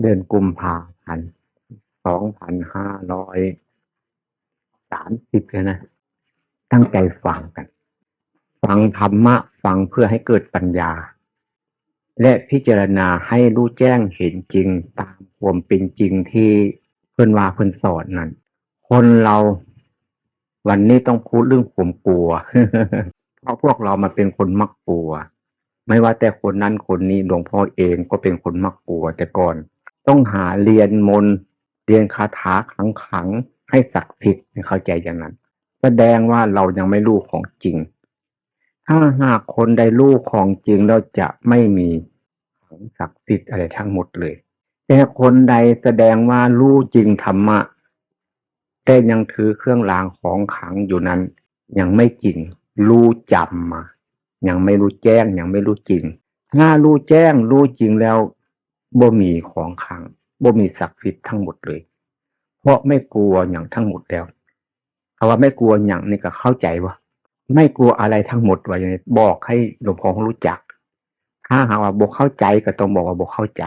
เดือนกุมภาพันธ์2530เลยนะตั้งใจฟังกันฟังธรรมะฟังเพื่อให้เกิดปัญญาและพิจารณาให้รู้แจ้งเห็นจริงตามความเป็นจริงที่เพิ่นว่าเพิ่นสอนนั้นคนเราวันนี้ต้องพูดเรื่องความกลัว เพราะพวกเรามาเป็นคนมักกลัวไม่ว่าแต่คนนั้นคนนี้หลวงพ่อเองก็เป็นคนมักกลัวแต่ก่อนต้องหาเรียนมนต์เรียนคาถาขังให้ศักดิ์สิทธิ์เข้าใจอย่างนั้นแสดงว่าเรายังไม่รู้ของจริงถ้าหากคนได้รู้ของจริงเราจะไม่มีของศักดิ์สิทธิ์อะไรทั้งหมดเลยแต่คนใดแสดงว่ารู้จริงธรรมะแต่ยังถือเครื่องรางของขลังอยู่นั้นยังไม่จริงรู้จำมายังไม่รู้แจ้งยังไม่รู้จริงถ้ารู้แจ้งรู้จริงแล้วบ่มีของขลังบ่มีศักดิ์สิทธิ์ทั้งหมดเลยเพราะไม่กลัวอย่างทั้งหมดแล้วคำว่าไม่กลัวอย่างนี้ก็เข้าใจว่าไม่กลัวอะไรทั้งหมดว่าอย่างนี้บอกให้หลวงพ่อรู้จักถ้าหากว่าบ่เข้าใจก็ต้องบอกว่าบ่เข้าใจ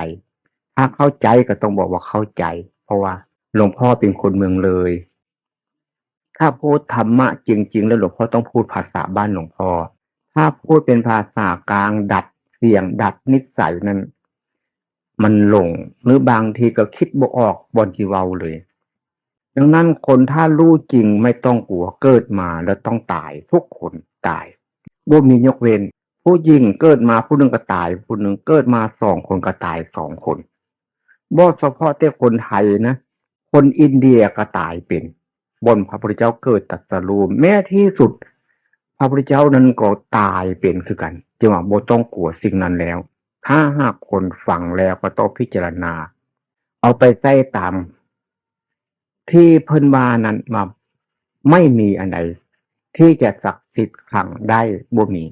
ถ้าเข้าใจก็ต้องบอกว่าเข้าใจเพราะว่าหลวงพ่อเป็นคนเมืองเลยถ้าพูดธรรมะจริงๆแล้วหลวงพ่อต้องพูดภาษาบ้านหลวงพ่อถ้าพูดเป็นภาษากลางดัดเสียงดัดนิสัยนั้นมันหลงหรือบางทีก็คิดบ่ออกบนจีเว้าเลยดังนั้นคนถ้ารู้จริงไม่ต้องกลัวเกิดมาแล้วต้องตายทุกคนตายบ่มียกเว้นผู้หญิงเกิดมาผู้หนึ่งก็ตายผู้หนึ่งเกิดมา2 คนก็ตาย2 คนบ่เฉพาะแต่คนไทยนะคนอินเดียก็ตายเป็นบนพระพุทธเจ้าเกิดตรัสรู้แม้ที่สุดพระพุทธเจ้านั้นก็ตายเป็นคือกันจึงว่าบ่ต้องกลัวสิ่งนั้นแล้วถ้าหากคนฟังแล้วก็ต้องพิจารณาเอาไปใส่ตามที่เพิ่นว่านั้นมาไม่มีอันใดที่จะศักดิ์สิทธิ์ขลังได้บ่มี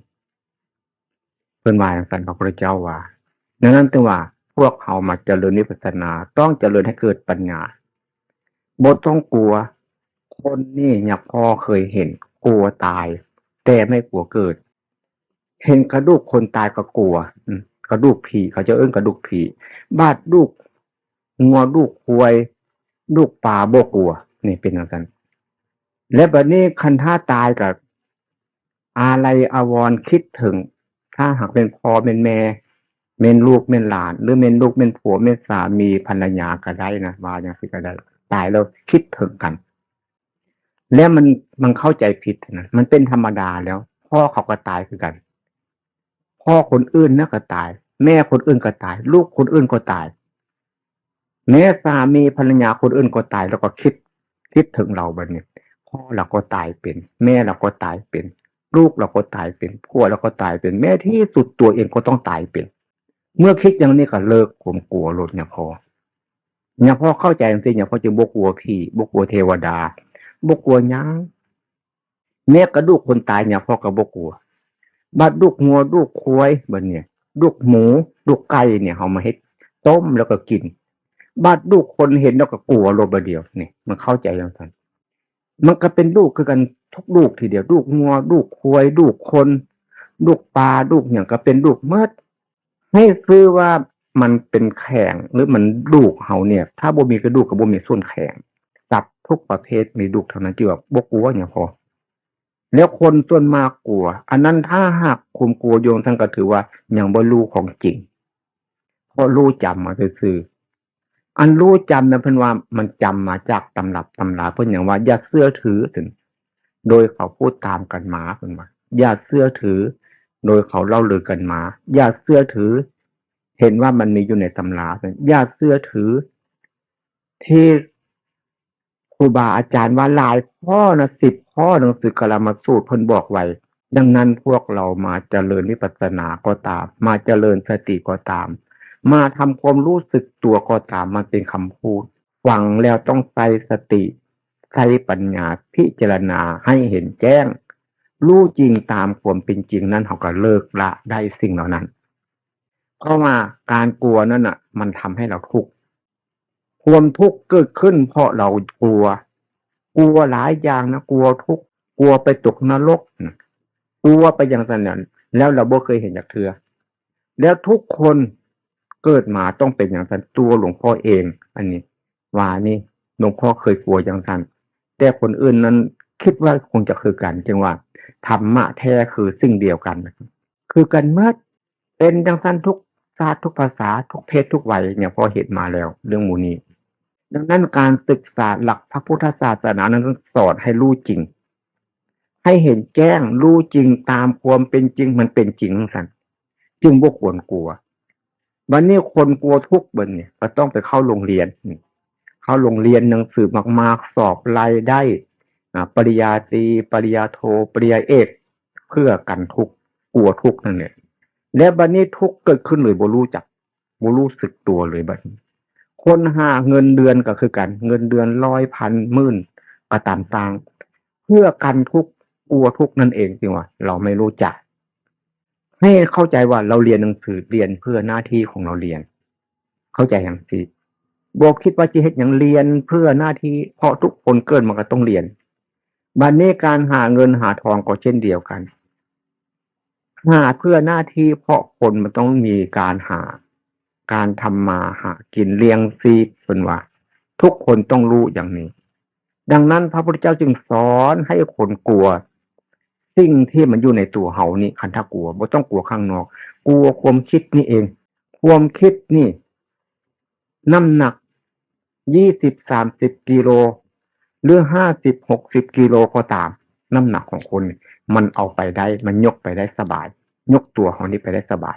เพิ่นว่าอย่างนั้นพระพุทธเจ้าว่าดังนั้นจึงว่าพวกเขามาเจริญวิปัสสนาต้องเจริญให้เกิดปัญญาบ่ต้องกลัวคนนี่อย่างพ่อเคยเห็นกลัวตายแต่ไม่กลัวเกิดเห็นกระดูกคนตายก็กลัวกระดูกผีเขาจะเอิ้นกระดูกผีบาดลูกงัวลูกควายลูกปลาบ่กลัวนี่เป็นจังซั่นและบัดนี้คันถ้าตายก็อาลัยอาวรณ์คิดถึงถ้าหากเป็นพ่อเป็นแม่แม่นลูกแม่นหลานหรือแม่นลูกแม่นผัวแม่นสามีภรรยาก็ได้นะว่าจังซี่ก็ได้ตายแล้วคิดถึงกันแล้วมันเข้าใจผิดนะมันเป็นธรรมดาแล้วพ่อเขาก็ตายคือกันพ่อคนอื่นน่ะก็ตายแม่คนอื่นก็ตายลูกคนอื่นก็ตายแม้สามีภรรยาคนอื่นก็ตายแล้วก็คิดถึงเราบัดนี้พ่อเราก็ตายเป็นแม่เราก็ตายเป็นลูกเราก็ตายเป็นผัวเราก็ตายเป็นแม้ที่สุดตัวเองก็ต้องตายเป็นเมื่อคิดอย่างนี้ก็เลิกความกลัวลดเนี่ยพอเข้าใจจังซี่เนี่ยพอจะบ่กลัวผีบ่กลัวเทวดาบ่กลัวหยังแม้กระดูกคนตายเนี่ยพอก็บ่กลัวบัดลูกงัวลูกควายบัดเนี่ยลูกหมูลูกไก่เนี่ยเฮามาเฮ็ดต้มแล้วก็กินบัดลูกคนเห็นแล้วก็กลัวโลดบัดเดียวนี่มันเข้าใจจังซั่นมันก็เป็นลูกคือกันทุกลูกทีเดียวลูกงัวลูกควายลูกคนลูกปลาลูกหยังก็เป็นลูกหมดให้คือว่ามันเป็นแข็งหรือมันลูกเฮาเนี่ยถ้าบ่มีกระดูกก็บ่มีส่วนแข็งสัตว์ทุกประเภทมีลูกเท่านั้นที่ว่าบ่กลัวหยังพอแล้วคนส่วนมากกลัวอันนั้นถ้าหากความกลัวโยงท่านก็ถือว่ายังบ่รู้ของจริงเพราะรู้จำมาซื่อๆอันรู้จำนั้นเพิ่นว่ามันจำมาจากตำรับตำราเพิ่นหยังว่าอย่าเชื่อถือถึงโดยเขาพูดตามกันมาเพิ่นว่าอย่าเชื่อถือโดยเขาเล่าลือกันมาอย่าเชื่อถือเห็นว่ามันมีอยู่ในตำราอย่าเชื่อถือที่ครูบาอาจารย์ว่าหลายข้อนะ10 ข้อหนังสือกลามสูตรเพิ่นบอกไว้ดังนั้นพวกเรามาเจริญวิปัสสนาก็ตามมาเจริญสติก็ตามมาทำความรู้สึกตัวก็ตามมันเป็นคำพูดฟังแล้วต้องใส่สติใส่ปัญญาพิจารณาให้เห็นแจ้งรู้จริงตามความเป็นจริงนั้นเขาก็เลิกละได้สิ่งเหล่านั้นเพราะว่าการกลัวนั่นน่ะมันทำให้เราทุกข์ความทุกข์เกิดขึ้นเพราะเรากลัวหลายอย่างนะกลัวทุกข์กลัวไปตกนรกกลัวไปอย่างนั้นแล้วเราบ่เคยเห็นจากเทื่อแล้วทุกคน เกิดมาต้องเป็นอย่างนั้นตัวหลวงพ่อเองอันนี้ว่านี่หลวงพ่อเคยกลัวอย่างนั้นแต่คนอื่นนั้นคิดว่าคงจะคือกันจึงว่าธรรมะแท้คือสิ่งเดียวกันคือกันเมื่อเป็นอย่างนั้นทุกศาสตร์ทุกภาษาทุกเพศทุกวัยเนี่ยพอเห็นมาแล้วเรื่องหมู่นี้ดังนั้นการศึกษาหลักพระพุทธศาสนานั้นสอนให้รู้จริงให้เห็นแจ้งรู้จริงตามความเป็นจริงมันเป็นจริงสั่นจึงบ่ควรกลัววันนี้คนกลัวทุกข์เบิ่นเนี่ยก็ต้องไปเข้าโรงเรียนเข้าโรงเรียนหนังสือมากๆสอบรายได้ปริญญาตรีปริญญาโทปริญญาเอกเพื่อกันทุกข์กลัวทุกข์นั่นแหละและบัดนี้ทุกข์เกิดขึ้นเลยบ่รู้จักบ่รู้สึกตัวเลยบัดนี้คนหาเงินเดือนก็คือกันเงินเดือนร้อยพันหมื่นก็ตามสร้างเพื่อกันทุกข์กลัวทุกข์นั่นเองจริงว่าเราไม่รู้จักให้เข้าใจว่าเราเรียนหนังสือเรียนเพื่อหน้าที่ของเราเรียนเข้าใจอย่างสิบอกคิดว่าจะเฮ็ดอย่างเรียนเพื่อหน้าที่เพราะทุกคนเกิดมาก็ต้องเรียนบัดนี้การหาเงินหาทองก็เช่นเดียวกันหาเพื่อหน้าที่เพราะคนมันต้องมีการหาการทำมาหากินเลี้ยงชีพเป็นว่าทุกคนต้องรู้อย่างนี้ดังนั้นพระพุทธเจ้าจึงสอนให้คนกลัวสิ่งที่มันอยู่ในตัวเฮานี่คันถ้ากลัวบ่ต้องกลัวข้างนอกกลัวความคิดนี่เองความคิดนี่น้ำหนัก20-30 กิโลหรือ50-60 กิโลก็ตามน้ำหนักของคนมันเอาไปได้มันยกไปได้สบายยกตัวของนี้ไปได้สบาย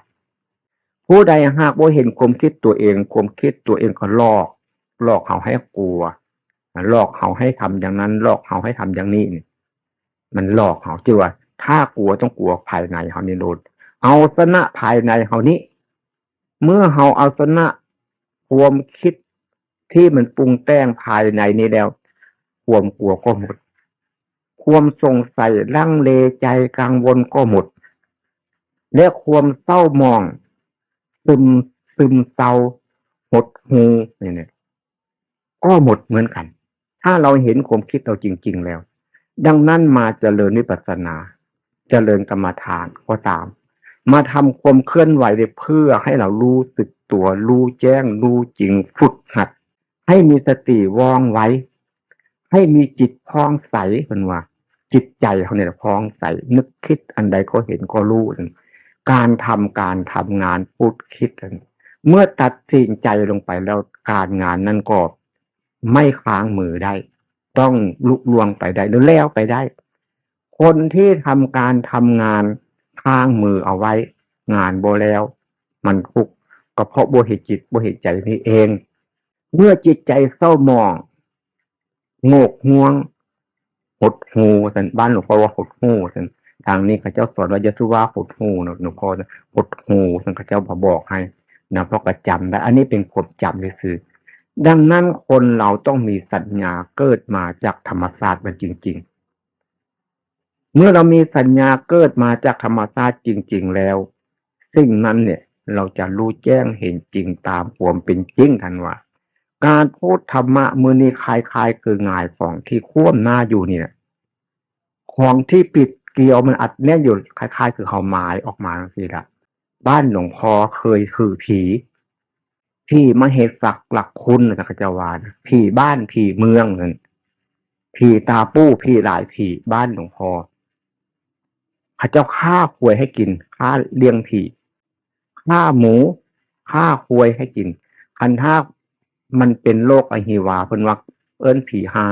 ผู้ใดหากบ่เห็นความคิดตัวเองความคิดตัวเองก็หลอกเฮาให้กลัวหลอกเฮาให้ทำอย่างนั้นหลอกเฮาให้ทำอย่างนี้มันหลอกเฮาชื่อว่าถ้ากลัวต้องกลัวภายในเฮานี่โลดเอาชนะภายในเฮานี้เมื่อเฮาเอาชนะความคิดที่มันปรุงแต่งภายในนี้แล้วความกลัวก็หมดความสงสัยลังเลใจกังวลก็หมดและความเศร้าหมองซึมเศร้าหดหู่เนี่ยก็หมดเหมือนกันถ้าเราเห็นความคิดเราจริงๆแล้วดังนั้นมาเจริญวิปัสสนาเจริญกรรมฐานก็ตามมาทำความเคลื่อนไหวเพื่อให้เรารู้สึกตัวรู้แจ้งรู้จริงฝึกหัดให้มีสติว่องไว้ให้มีจิตพองใสเป็นว่าจิตใจเขาเนี่ยพองใสนึกคิดอันใดก็เห็นก็รู้การทำงานพูดคิดเมื่อตัดสินใจลงไปแล้วการงานนั้นก็ไม่ค้างมือได้ต้องลุล่วงไปได้แล้วไปได้คนที่ทำงานค้างมือเอาไว้งานบ่แล้วมันทุกข์ก็เพราะบ่เห็นจิตบ่เห็นใจนี่เองเมื่อจิตใจเศร้าหมองโงกง่วงหดหูสันบ้านหลวงพ่อว่าหดหูสันทางนี้ข้าเจ้าสอนว่ายสุว่าหดหูนะหลวงพ่อหดหูสันข้าเจ้าบอกให้นะเพราะก็จำได้อันนี้เป็นความจำเลยคือดังนั้นคนเราต้องมีสัญญาเกิดมาจากธรรมชาติมันจริงๆเมื่อเรามีสัญญาเกิดมาจากธรรมชาติจริงๆแล้วสิ่งนั้นเนี่ยเราจะรู้แจ้งเห็นจริงตามความเป็นจริงทันว่าการพูดธรรมะมือนี้คล้ายๆคือง่ายของที่คว่ำหน้าอยู่นี่นะของที่ปิดเกลียวมันอัดแน่นอยู่คล้ายๆคือเขาไม้ออกมาสิละบ้านหลวงพ่อเคยคือผีมาเหตุศักหลักคุณนะข้าเจ้าวานผีบ้านผีเมืองนั่นผีตาปู้ผีหลายผีบ้านหลวงพ่อข้าเจ้าฆ่าควยให้กินฆ่าเลี้ยงผีฆ่าหมูฆ่าควยให้กินคันท่ามันเป็นโรคอหิวาเพิ่นว่าเอิ้นผีหา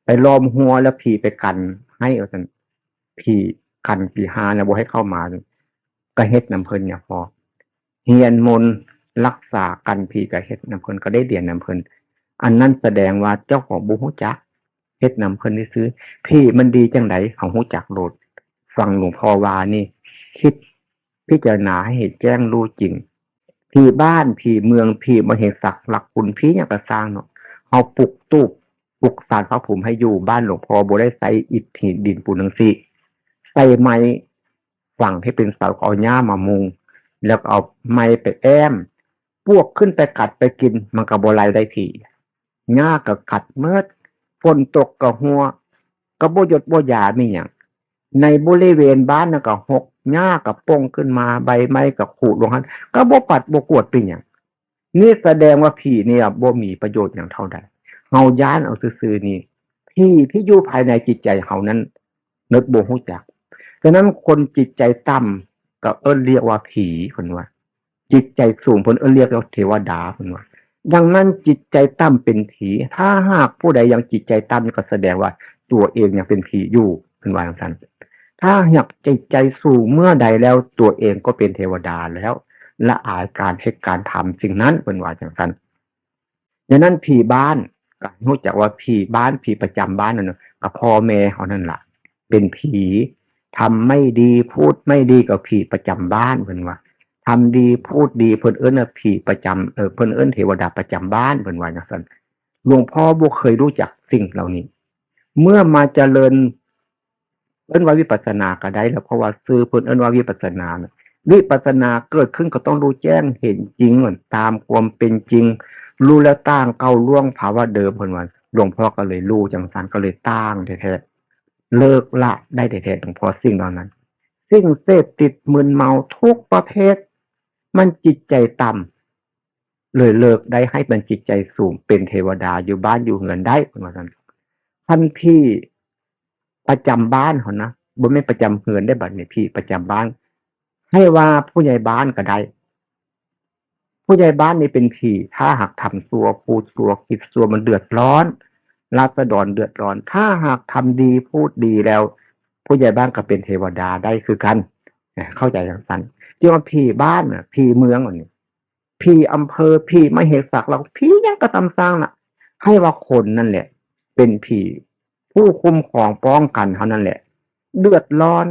ไปล้อมหัวแล้วผีไปกันให้เอาซั่นผีกันผีหาแล้วบ่ให้เข้ามาก็เฮ็ดนำเพิ่นเนี่ยพอเฮียนมนต์รักษากันผีก็เฮ็ดนำเพิ่นก็ได้เรียนนำเพิ่นอันนั้นแสดงว่าเจ้าของบ่ฮู้จักเฮ็ดนำเพิ่นซื่อผีมันดีจังได๋เฮาฮู้จักโลดฟังหลวงพ่อว่านี่คิดพิจารณาให้เห็นแจ้งรู้จริงผีบ้านผีเมืองผีมเหศักดิ์หลักคุณผีอย่างกระสร้างเนาะเอาปลุกตูบปลุกสารพระภูมิให้อยู่บ้านหลวงพ่อบ่ได้ใส่อิฐหินดินปูนจังซี่ใส่ไม้ฝังให้เป็นเสาเอาหญ้ามามุงแล้วเอาไม้ไปแอมพวกขึ้นไปกัดไปกินมันก็บ่ไล่ได้ทีหญ้าก็กัดเมิดฝนตกก็หัวก็บ่หยดบ่ยามีหยังในบริเวณบ้านน่ะก็หกหญ้าก็ป่งขึ้นมาใบไม้ก็ขูดลงหั่นก็บ่ปัดบ่กวดเป็นหยัง นี่แสดงว่าผีเนี่ยบ่มีประโยชน์อย่างเท่าใดเฮาย้านเอาซื่อๆนี่พี่ที่อยู่ภายในจิตใจเฮานั้นนึกบ่ฮู้จักฉะนั้นคนจิตใจต่ำก็เรียกว่าผีเพิ่นว่าจิตใจสูงเพิ่นเรียกว่าเทวดาเพิ่นว่าดังนั้นจิตใจต่ำเป็นผีถ้าหากผู้ใดยังจิตใจต่ำก็แสดงว่าตัวเองยังเป็นผีอยู่เพิ่นว่าจังซั่นถ้าอยากจิตใจสูงเมื่อใดแล้วตัวเองก็เป็นเทวดาแล้วละอายการเฮ็ดการทำสิ่งนั้นเพิ่นว่าจังซั่นดังนั้นผีบ้านก็รู้จักว่าผีบ้านผีประจำบ้านนั่นน่ะก็พ่อแม่เฮานั่นล่ะเป็นผีทำไม่ดีพูดไม่ดีกับผีประจำบ้านเพิ่นว่าทำดีพูดดีเพิ่นเอิ้นว่าผีประจำเพิ่นเอิ้นเทวดาประจำบ้านเพิ่นว่าจังซั่นหลวงพ่อบ่เคยรู้จักสิ่งเหล่านี้เมื่อมาเจริญเอิ้นว่าวิปัสสนาก็ได้แล้วเพราะว่าชื่อเพิ่นเอิ้นว่าวิปัสสนาน่ะวิปัสสนาเกิดขึ้นก็ต้องรู้แจ้งเห็นจริงตามความเป็นจริงรู้แล้วต่างเก่าล่วงภาวะเดิมเพิ่นว่าหลวงพ่อก็เลยรู้จังซั่นก็เลยต่างแท้ๆเลิกละได้แท้ๆหลวงพ่อสิ่งเหล่านั้นสิ่งเสพติดมึนเมาทุกประเภทมันจิตใจต่ำเลยเลิกได้ให้เป็นจิตใจสูงเป็นเทวดาอยู่บ้านอยู่เรือนได้เพิ่นว่าซั่นท่านพี่ประจำบ้านเขานะบ่แม่นประจำเรือนได้บัดนี้พี่ประจำบ้านให้ว่าผู้ใหญ่บ้านก็ได้ผู้ใหญ่บ้านนี่เป็นผีถ้าหากทำชั่วพูดชั่วคิดชั่วมันเดือดร้อนราษฎรเดือดร้อนถ้าหากทำดีพูดดีแล้วผู้ใหญ่บ้านก็เป็นเทวดาได้คือกันเข้าใจจังซั่นที่ว่าผีบ้านน่ะผีเมืองอันนี้ผีอำเภอผีมเหสักเราผีหยังก็ตามสร้างน่ะให้ว่าคนนั่นแหละเป็นผีผู้คุ้มครองป้องกันเท่านั้นแหละเดือดร้อน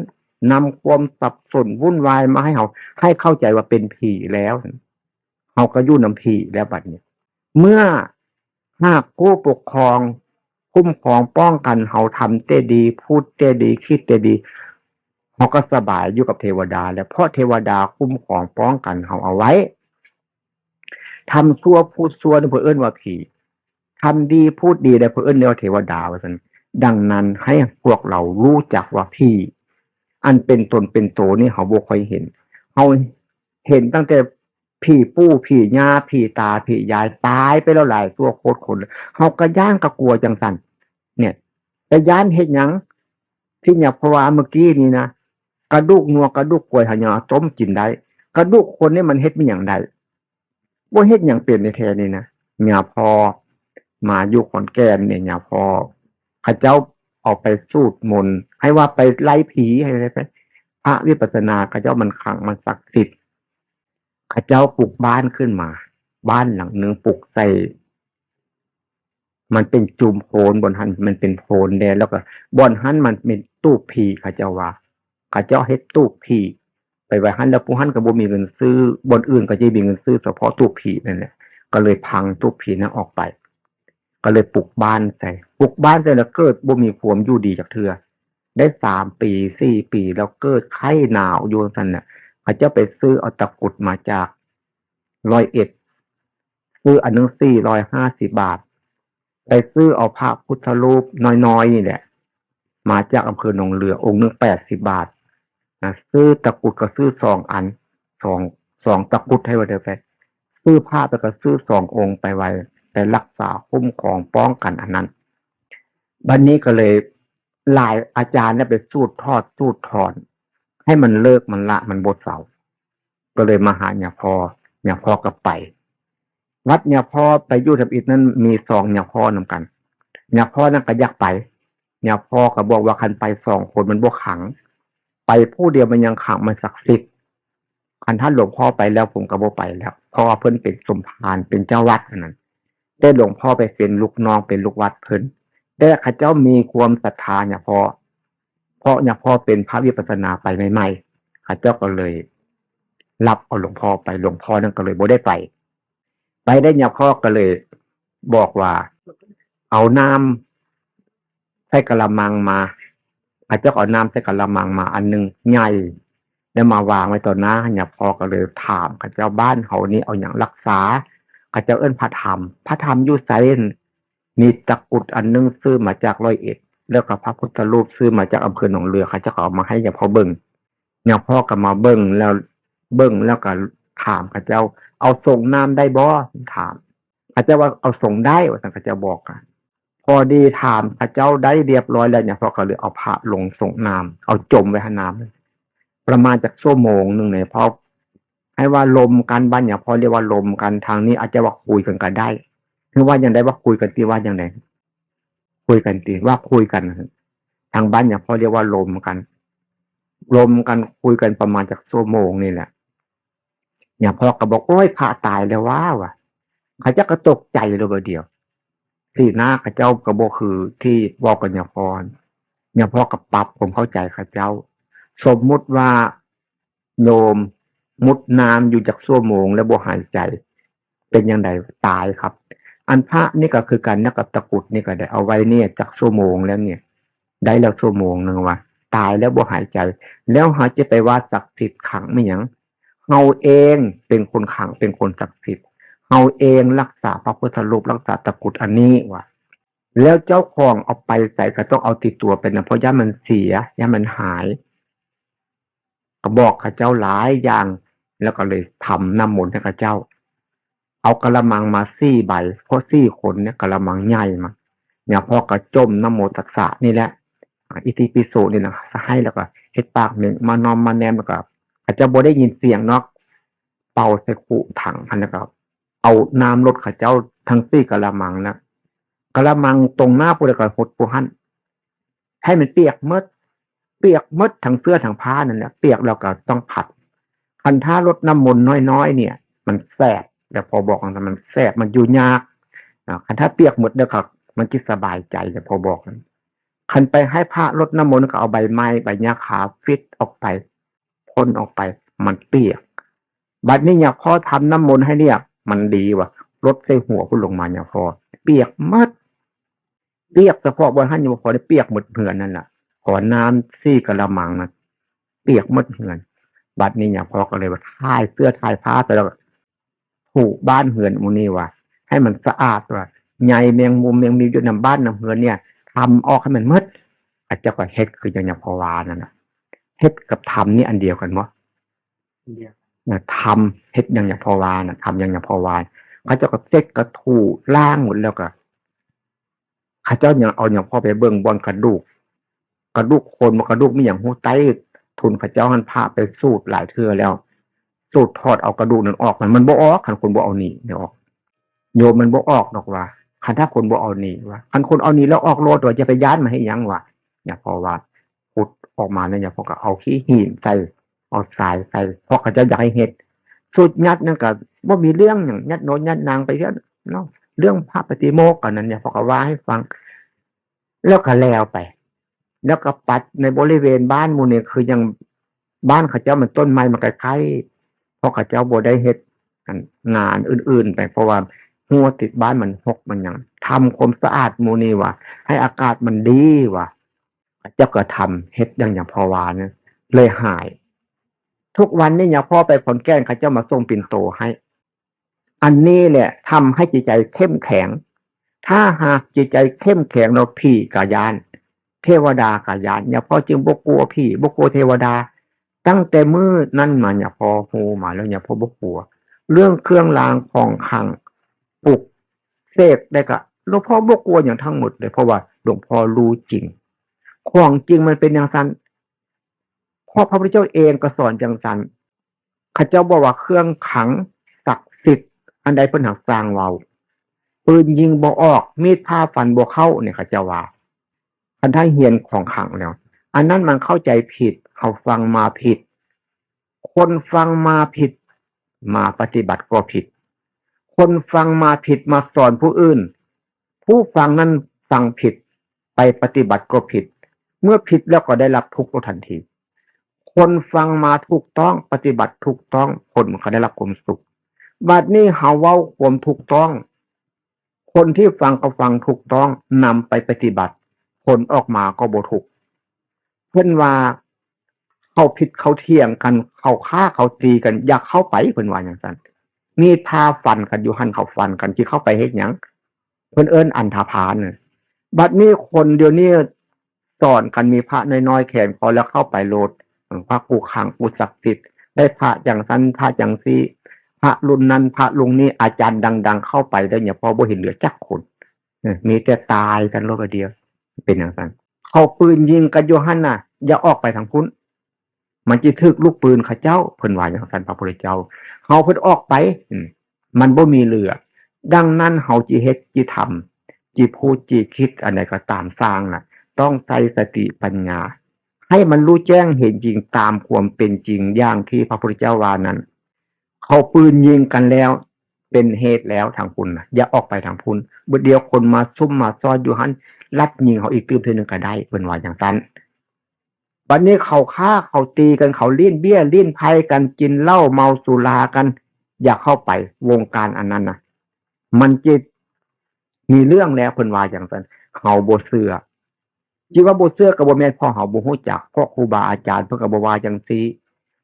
นำความสับสนวุ่นวายมาให้เขาให้เข้าใจว่าเป็นผีแล้วเขาก็อยู่นำผีแล้วบัดนี้เมื่อหากผู้ปกครองคุ้มครองป้องกันเขาทำเต้ดีพูดเต้ดีคิดเต้ดีเขาก็สบายอยู่กับเทวดาแล้วเพราะเทวดาคุ้มครองป้องกันเขาเอาไว้ทำชั่วพูดชั่วนี่เพื่อเอิ้นว่าผีทำดีพูดดีได้เพื่อเอิ้นเรียกว่าเทวดาว่าซั่นดังนั้นให้พวกเรารู้จักว่าผีอันเป็นตนเป็นโตนี่เขาบ่ค่อยเห็นเขาเห็นตั้งแต่ผีปู่ผีย่าผีตาผียายตายไปแล้วหลายตัวโคตรคนเขาก็ย่านก็กลัวจังซั่นเนี่ยแต่ย่านเฮ็ดหยังที่เนี่ยเพราะว่าเมื่อกี้นี้นะกระดูกงัวกระดูกกล้วยหาหยังต้มกินได้กระดูกคนนี่มันเฮ็ดมีหยังได้บ่เฮ็ดหยังเป็นในแท้นี่นะย่าพ่อมาอยู่ขอนแก่นเนี่ยย่าพ่อเขาเจ้าออกไปสูตรมนต์ให้ว่าไปไล่ผีให้ไปพระวิปัสสนาเขาเจ้ามันขลังมันศักดิ์สิทธิ์เขาเจ้าปลูกบ้านขึ้นมาบ้านหลังนึงปลูกใส่มันเป็นจุมโพนบนหันมันเป็นโพนแดงแล้วก็บนหันมันเป็นตู้ผีเขาเจ้าว่าเขาเจ้าเฮ็ดตู้ผีไปไว้หันแล้วผู้หันก็บ่มีเงินซื้อบนอื่นก็จะมีเงินซื้อเฉพาะตู้ผีนั่นแหละก็เลยพังตู้ผีนั้นออกไปก็เลยปลูกบ้านใส่ปลูกบ้านใส่แล้วเกิดบ่มีความอยู่ดีจากเทื่อได้3 ปี4 ปีแล้วเกิดไข้หนาวอยู่ซั่นน่ะเขาเจ้าไปซื้อเอาตะกรุดมาจาก101ซื้ออันนึง450 บาทไปซื้อเอาพระพุทธรูปน้อยๆนี่แหละมาจากอำเภอหนองเรือองค์นึง80 บาทนะซื้อตะกรุดก็ซื้อ2 อันสองตะกรุดให้ไว้เด้อไปซื้อผ้าไปก็ซื้อ2 องค์ไปไว้ไปรักษาคุ้มครองป้องกันอันนั้นบัดนี้ก็เลยหลายอาจารย์เนี่ยไปสูดทอดสูดถอนให้มันเลิกมันละมันบดเสาก็เลยมาหาเนี่ยพอก็ไปวัดเนี่ยพอไปอยู่ทับอิฐนั้นมี2เนี่ยพ่อนำกันเนี่ยพ่อนั่นก็อยากไปเนี่ยพ่อก็บอกว่าคันไป2 คนมันบ่ขังไปผู้เดียวมันยังขังมันศักดิ์สิทธิ์คันท่านหลวงพ่อไปแล้วผมก็บ่ไปแล้วเพราะว่าเพิ่นเป็นสมภารเป็นเจ้าวัดเท่านั้นได้หลวงพ่อไปเป็นลูกน้องเป็นลูกวัดเพิ่นได้ข้าเจ้ามีความศรัทธาเนี่ยพอเพราะเนี่ยพ่อเป็นพระวิปัสสนาไปใหม่ๆข้าเจ้าก็เลยรับเอาหลวงพ่อไปหลวงพ่อนั่นก็เลยบ่ได้ไปได้เนี่ยพ่อก็เลยบอกว่าเอาน้ำใส่กะละมังมาข้าเจ้าเอาน้ำใส่กะละมังมาอันนึงใหญ่แล้วมาวางไว้ต่อหน้าเนี่ยพ่อก็เลยถามข้าเจ้าบ้านเฮานี่เอาหยังรักษาข้าเจ้าเอิ้นพระธรรมอยู่ไสมีตะกรุดอันนึงซื้อมาจาก101แล้วก็พระพุทธรูปซื้อมาจากอำเภอหนองเรือข้าเจ้าก็เอามาให้เนี่ยพ่อเบิ่งเนี่ยพ่อก็มาเบิ่งแล้วก็ ถามข้าเจ้าเอาส่งน้ำได้บ่ถามข้าเจ้าว่าเอาส่งได้ว่าข้าเจ้าบอกกันพอดีถามข้าเจ้าได้เรียบร้อยแล้วเนี่ยพอก็เลยเอาพระลงส่งน้ำเอาจมไว้ให้น้ำประมาณจากชั่วโมงหนึ่งเนี่ยพอให้ว่าลมกันบ้านอย่างพอเรียกว่าลมกันทางนี้อาจจะว่าคุยกันได้คือว่าอย่างไรว่าคุยกันตีว่าอย่างไรคุยกันตีว่าคุยกันทางบ้านอย่างพอเรียกว่าลมกันคุยกันประมาณจากชั่วโมงนี่แหละอย่างพ่อก็บอกโอ้ยพระตายแล้วว่ะเขาจะกระตกใจเลยเดียวที่หน้าข้าเจ้ากระโบคือที่บอกกันอย่างพ่ออย่างพ่อกับปรับผมเข้าใจข้าเจ้าสมมุติว่าโยมมุดน้ำอยู่จากชั่วโมงแล้วบ่หายใจเป็นยังไงตายครับอันพระนี่ก็คือการนักกับตะกุดนี่ก็ได้เอาไว้เนี่ยจากชั่วโมงแล้วเนี่ยได้แล้วชั่วโมงหนึ่งว่าตายแล้วบ่หายใจแล้วหาจะไปว่าศักดิ์สิทธิ์ขังไม่ยังเฮาเองเป็นคนขังเป็นคนศักดิ์สิทธิ์เฮาเองรักษาพระพุทธรูปรักษาตะกุดอันนี้ว่ะแล้วเจ้าของเอาไปใส่ก็ต้องเอาติดตัวเป็นนะเพราะย่ามันเสียย่ามันหายก็บอกข้าเจ้าหลายอย่างแล้วก็เลยทำน้ำมนต์ให้ข้าเจ้าเอากระมังมา4 ใบเพราะ4 คนเนี่ยกระมังใหญ่มาเนี่ยพ่อกระจมน้ำโมตัสสะนี่แหละอิติปิโสนี่นะให้แล้วก็เฮ็ดปากหนึ่งมานอมมาแนมแล้วก็อาจจะบ่ได้ยินเสียงเนาะเป่าใส่ขุถังพันแล้วก็เอาน้ำลดข้าเจ้าทั้ง4กระมังนะกระมังตรงหน้าปุระก็หดปุหันให้มันเปียกมดทั้งเสื้อทั้งผ้านั่นแหละเปียกแล้วก็ต้องผัดคันท่ารดน้ำมนต์น้อยๆเนี่ยมันแสบแต่พอบอกกันมันแสบมันอยู่ยากคันถ้าเปียกหมดเด้อครับมันจะสบายใจแต่พอบอกกันคันไปให้พระรดน้ำมนต์ก็เอาใบไม้ใบหญ้าขาวฟิตออกไปพ่นออกไปมันเปียกบัดนี้เนี่ยพอทำน้ำมนต์ให้เนี่ยมันดีว่ะรดใส่หัวพุ่นลงมาเนี่ยพอเปียกมดเปียกเฉพาะบนท่านอยู่พอได้เปียกหมดเหือนนั่นแหละขอน้ำ4 กระมังนะเปียกหมดเหือนบัดนี้เนี่ยพอก็เลยว่าถ่ายเสื้อถ่ายผ้าไปแล้วถูบ้านเหือนมูนี่ว่ะให้มันสะอาดว่ะใยแมงมุมแมงมีอยู่ในบ้านน้ำเหือนเนี่ยทำออกให้มันมดอาจจะก็เฮ็ดคืออย่างพอวานั่นนะเฮ็ดกับทำนี่อันเดียวกันมั้งนะทำเฮ็ดอย่างพอวานะทำอย่างพอวาเขาจะก็เซ็ตกระถูล่างหมดแล้วก็เขาเจ้าอย่างเอาอย่างพ่อไปเบิ่งบอลกระดูกคนกระดูกมีอย่างหูไตทุนพระเจ้าหันพาไปสูตรหลายเทื่อแล้วสูตรทอดเอากระดูกนั้นออกมันบ่ออกคันคนบ่เอาหนีเนี่ยออกโยมมันบ่ออกดอกว่าคันถ้าคนบ่เอาหนีว่าคันคนเอาหนีแล้วออกโลดว่าจะไปย้านมาให้ยังวะเนี่ยพอว่าพุดออกมาเนี่ยพอก็เอาขี้หินใส่เอาทรายใส่เพราะเขาจะอยากให้เฮ็ดสูตรยัดนั่นก็บ่มีเรื่องอย่างยัดโน้นยัดนางไปเนาะเรื่องพระปฏิโมกข์กันนั้นเนี่ยพอก็ว่าให้ฟังแล้วก็แล้วไปแล้วก็ปัดในบริเวณบ้านหมู่นี่คือยังบ้านเขาเจ้ามันต้นไม้มันใกล้ๆเพราะเขาเจ้าบ่ได้เฮ็ดงานอื่นๆไปเพราะว่าหัวติดบ้านมันหกมันหยังทำความสะอาดหมู่นี่ว่ะให้อากาศมันดีว่ะเจ้าก็ทำเฮ็ดอย่างพอวานะเลยหายทุกวันนี้อย่างพ่อไปขอนแก่นเขาเจ้ามาส่งปิ่นโตให้อันนี้แหละทำให้จิตใจเข้มแข็งถ้าหากจิตใจเข้มแข็งเราผีกายานเทวดากายานอย่าพอจึงบ่กลัวผีบ่กลัวเทวดาตั้งแต่มื้อนั้นมาอย่าพอฮู้มาแล้วอย่าพอบ่กลัวเรื่องเครื่องรางของขลังปลุกเสกได้ก็หลวงพ่อบ่กลัวอย่างทั้งหมดเลยเพราะว่าหลวงพ่อรู้จริงของจริงมันเป็นอย่างนั้นเพราะพระพุทธเจ้าเองก็สอนจังซั่นข้าเจ้าบอกว่าเครื่องขังศักดิ์สิทธิ์อันใดเพิ่นหักสร้างเว้าปืนยิงบ่ออกมีดผ้าฟันบ่เข้าเนี่ยข้าเจ้าว่าคันถ้าเฮียนของขังแล้วอันนั้นมันเข้าใจผิดเขาฟังมาผิดคนฟังมาผิดมาปฏิบัติก็ผิดคนฟังมาผิดมาสอนผู้อื่นผู้ฟังนั้นฟังผิดไปปฏิบัติก็ผิดเมื่อผิดแล้วก็ได้รับทุกข์ทันทีคนฟังมาถูกต้องปฏิบัติถูกต้องคนก็ได้รับความสุขบัดนี้เฮาเว้าความถูกต้องคนที่ฟังก็ฟังถูกต้องนำไปปฏิบัติผลออกมาก็บ่ถูกเพิ่นว่าเขาผิดเขาเที่ยงกันเขาฆ่าเขาตีกันอยากเข้าไปเพิ่นว่าอย่างนั้นมีพาฟันกันอยู่หั่นเขาฟันกันที่เข้าไปเฮ็ดหยังเพิ่นเอิ้นอันธพาลน่ะบัดนี้คนเดี๋ยวนี้สอนกันมีพระน้อยๆแขนคอแล้วเข้าไปโลดพระกูขังกูศักดิ์สิทธิ์ไป ให้พระอย่างนั้นพระอย่างซีพระรุ่นนั้นพระลุงนี้อาจารย์ดังๆเข้าไปได้เนี่ยพอบ่เห็นเหลือจักคนมีแต่ตายกันรอบเดียวเป็นอย่างนั้นเขาปืนยิงกันอยู่หั่นน่ะอย่าออกไปทางพุ้นมันจะถึกลูกปืนเขาเจ้าเพิ่นว่าอย่างนั้นพระพุทธเจ้าเฮาเพิ่นออกไปมันบ่มีเหลือดังนั้นเฮาจิเฮ็ดจิทำจิพูดจิคิดอันใดก็ตามสร้างน่ะต้องใช้สติปัญญาให้มันรู้แจ้งเห็นจริงตามความเป็นจริงอย่างที่พระพุทธเจ้าว่านั้นเขาปืนยิงกันแล้วเป็นเหตุแล้วทางพุ้นน่ะอย่าออกไปทางพุ้นบ่เดียวคนมาซุ่มมาซ่อนอยู่หั่นลัดยิงเขาอีกตื้มทีนึงก็ได้เพิ่นว่าอย่างนั้นบัดนี้เขาฆ่าเขาตีกันเขาเลี้ยนเบี้ยเลี้ยนไพ่กันกินเหล้าเมาสุรากันอย่าเข้าไปวงการอันนั้นน่ะมันจะมีเรื่องแล้วเพิ่นว่าอย่างนั้นเขาบ่เชื่อจิว่าบ่เชื่อก็บ่แม่นเพราะเฮาบ่ฮู้จักเพราะครูบาอาจารย์เพิ่นก็บ่ว่าจังซี่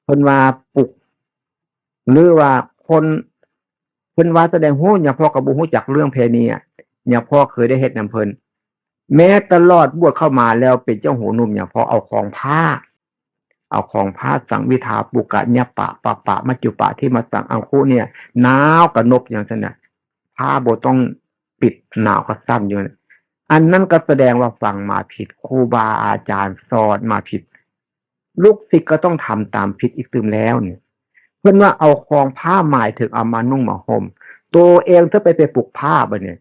เพิ่นว่าปลุกหรือว่าคนเพิ่นว่าแสดงฮู้หยังพ่อก็บ่ฮู้จักเรื่องเพณีอ่ะหยังพ่อเคยได้เฮ็ดนำเพิ่นแม้ตลอดบวชเข้ามาแล้วเป็นเจ้าหูหนุ่มหยังพ่อเอาของผ้าสังวิทาปุกะญะปะปะปะมัจจุปะที่มาสังอังคุเนี่ยหนาวกะนบอย่างนั้นน่ะผ้าบ่ต้องปิดหนาวก็สั้นอยู่อันนั้นก็แสดงว่าฟังมาผิดครูบาอาจารย์สอนมาผิดลูกศิษย์ก็ต้องทำตามผิดอีกตึมแล้วเนี่ยเพิ่นว่าเอาของผ้าหมายถึงเอามานุ่งมาห่มตัวเองถ้าไปปลุกผ้าบ่เนี่ย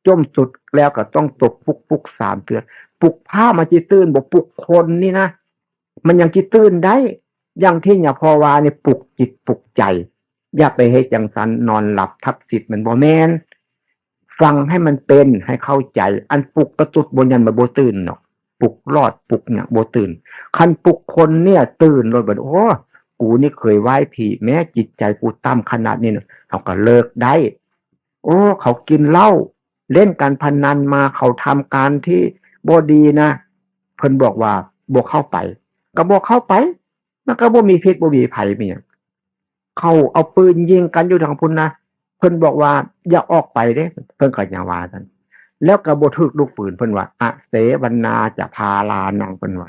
จมสุดแล้วก็ต้องตบปุก3เทื่อปลุกผ้ามาจิตื่นบ่ปลุกคนนี่นะมันยังจิตื่นได้อย่างที่อย่าพอว่าเนี่ยปลุกจิตปลุกใจอย่าไปให้จังสันนอนหลับทับสิทธิ์มันบ่แม่นฟังให้มันเป็นให้เข้าใจอันปลุกกระตุดบนยันมาบ่ตื่นเนาะปลุกรอดปลุกเนี่ยบ่ตื่นคันปลุกคนเนี่ยตื่นเลยบ่โอ้กูนี่เคยไหว้ผีแม้จิตใจกูต่ำขนาดนี้เนาะเขาก็เลิกได้โอ้เขากินเหล้าเล่นการพนันมาเขาทำการที่บ่ดีนะเพิ่นบอกว่าบ่เข้าไปก็บ่เข้าไปมันก็บ่มีพิษบ่มีภัยมีหยังเขาเอาปืนยิงกันอยู่ทางพุ่นนะเพิ่นบอกว่าอย่าออกไปเด้เพิ่นก็ยังว่าซั่นแล้วก็บ่ถึกลูกปืนเพิ่นว่าอะเสวนาจะพาลานังเพิ่นว่า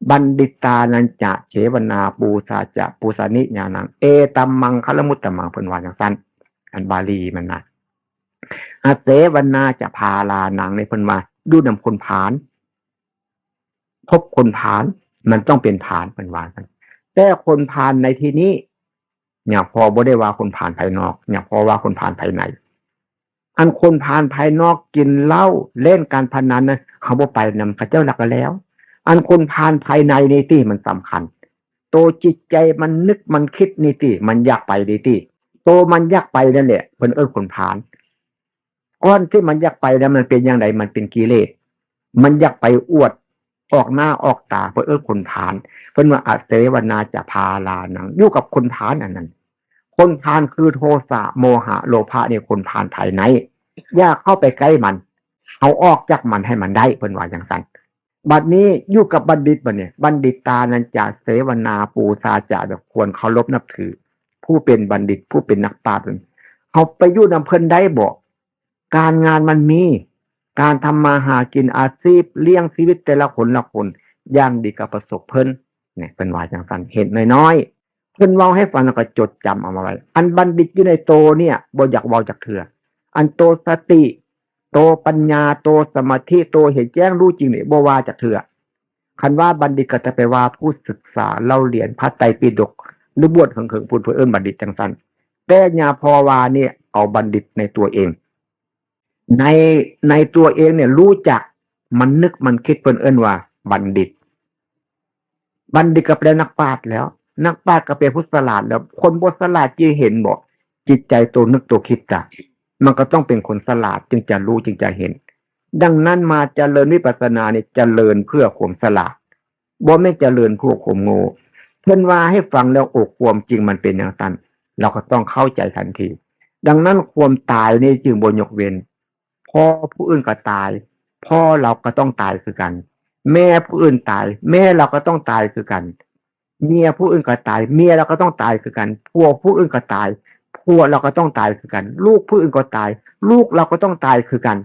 บัณฑิตานันจะเฉวนาปูสาจะปูสานิญาณังเอตัมมังคลมุตตมังเพิ่นว่าจังซั่นอันบาลีมันนะอาเสวนาจะพาลานังในเพิ่นว่าดูนำคนผานพบคนผานมันต้องเป็นผานเพิ่นว่าซั่นแต่คนผานในที่นี้เนี่ยพอบ่ได้ว่าคนผานภายนอกเนี่ยพอว่าคนผานภายในอันคนผานภายนอกกินเหล้าเล่นการพนันนะเขาบ่ไปนำพระเจ้าหลักแล้วอันคนผานภายในนี่ติมันสำคัญโตจิตใจมันนึกมันคิดนี่ติมันอยากไปนี่ติโตมันอยากไปนั่นแหละเพิ่นคนผานก้อนที่มันอยากไปแล้วมันเป็นอย่างไรมันเป็นกิเลสมันอยากไปอวดออกหน้าออกตาเพิ่นคนผานเพิ่นว่าอเสวนาจะพาลานังอยู่กับคนผานอันนั้นคนผานคือโทสะโมหะโลภะเนี่ยคนผานภายในอย่าเข้าไปใกล้มันเอาออกจากมันให้มันได้เพิ่นว่าจังซั่นบัดนี้อยู่กับบัณฑิตบัดเนี่ยบัณฑิตานันจะเสวนาปูชาจะแบบควรเคารพนับถือผู้เป็นบัณฑิตผู้เป็นนักปราชญ์เฮาไปอยู่นำเพิ่นได้บ่การงานมันมีการทำมาหากินอาชีพเลี้ยงชีวิตแต่ละคนละคนอย่างดีกับประสบเพิ่นเนี่ยเป็นว่าจังซั่นเห็นน้อยๆเพิ่นเว้าให้ฟังแล้วก็จดจำเอามาไว้อันบัณฑิตอยู่ในโตเนี่ยบ่อยากเว้าจักเทื่ออันโตสติโตปัญญาโตสมาธิโตเห็นแจ้งรู้จริงนี่บ่ว่าจักเทื่อคันว่าบัณฑิตก็จะไปว่าผู้ศึกษาเล่าเรียนพระไตรปิฎกหรือบวชเขิงๆพูดเพิ่นบัณฑิตจังซั่นแต่ญาพอว่าเนี่ยเอาบัณฑิตในตัวเองในตัวเองเนี่ยรู้จักมันนึกมันคิดเพิ่นว่าบัณฑิตก็เป็นนักปราชญ์แล้วนักปราชญ์ก็เป็นผู้ฉลาดแล้วคนบ่ฉลาดจะเห็นบ่จิตใจตัวนึกตัวคิดจ้ะมันก็ต้องเป็นคนฉลาดจึงจะรู้จึงจะเห็นดังนั้นมาเจริญวิปัสสนาเนี่ยเจริญเพื่อความฉลาดบ่แม่นเจริญเพื่อความโง่เพิ่นว่าให้ฟังแล้วอกความจริงมันเป็นอย่างนั้นเราก็ต้องเข้าใจทันทีดังนั้นความตายนี่จึงบ่ยกเว้นพ่อผู้อื่นก็ตายพ่อเราก็ต้องตายคือกันแม่ผู้อื่นตายแม่เราก็ต้องตายคือกันเมียผู้อื่นก็ตายเมียเราก็ต้องตายคือกันผัวผู้อื่นก็ตายผัวเราก็ต้องตายคือกันลูกผู้อื่นก็ตายลูกเราก็ต้องตายคือกัน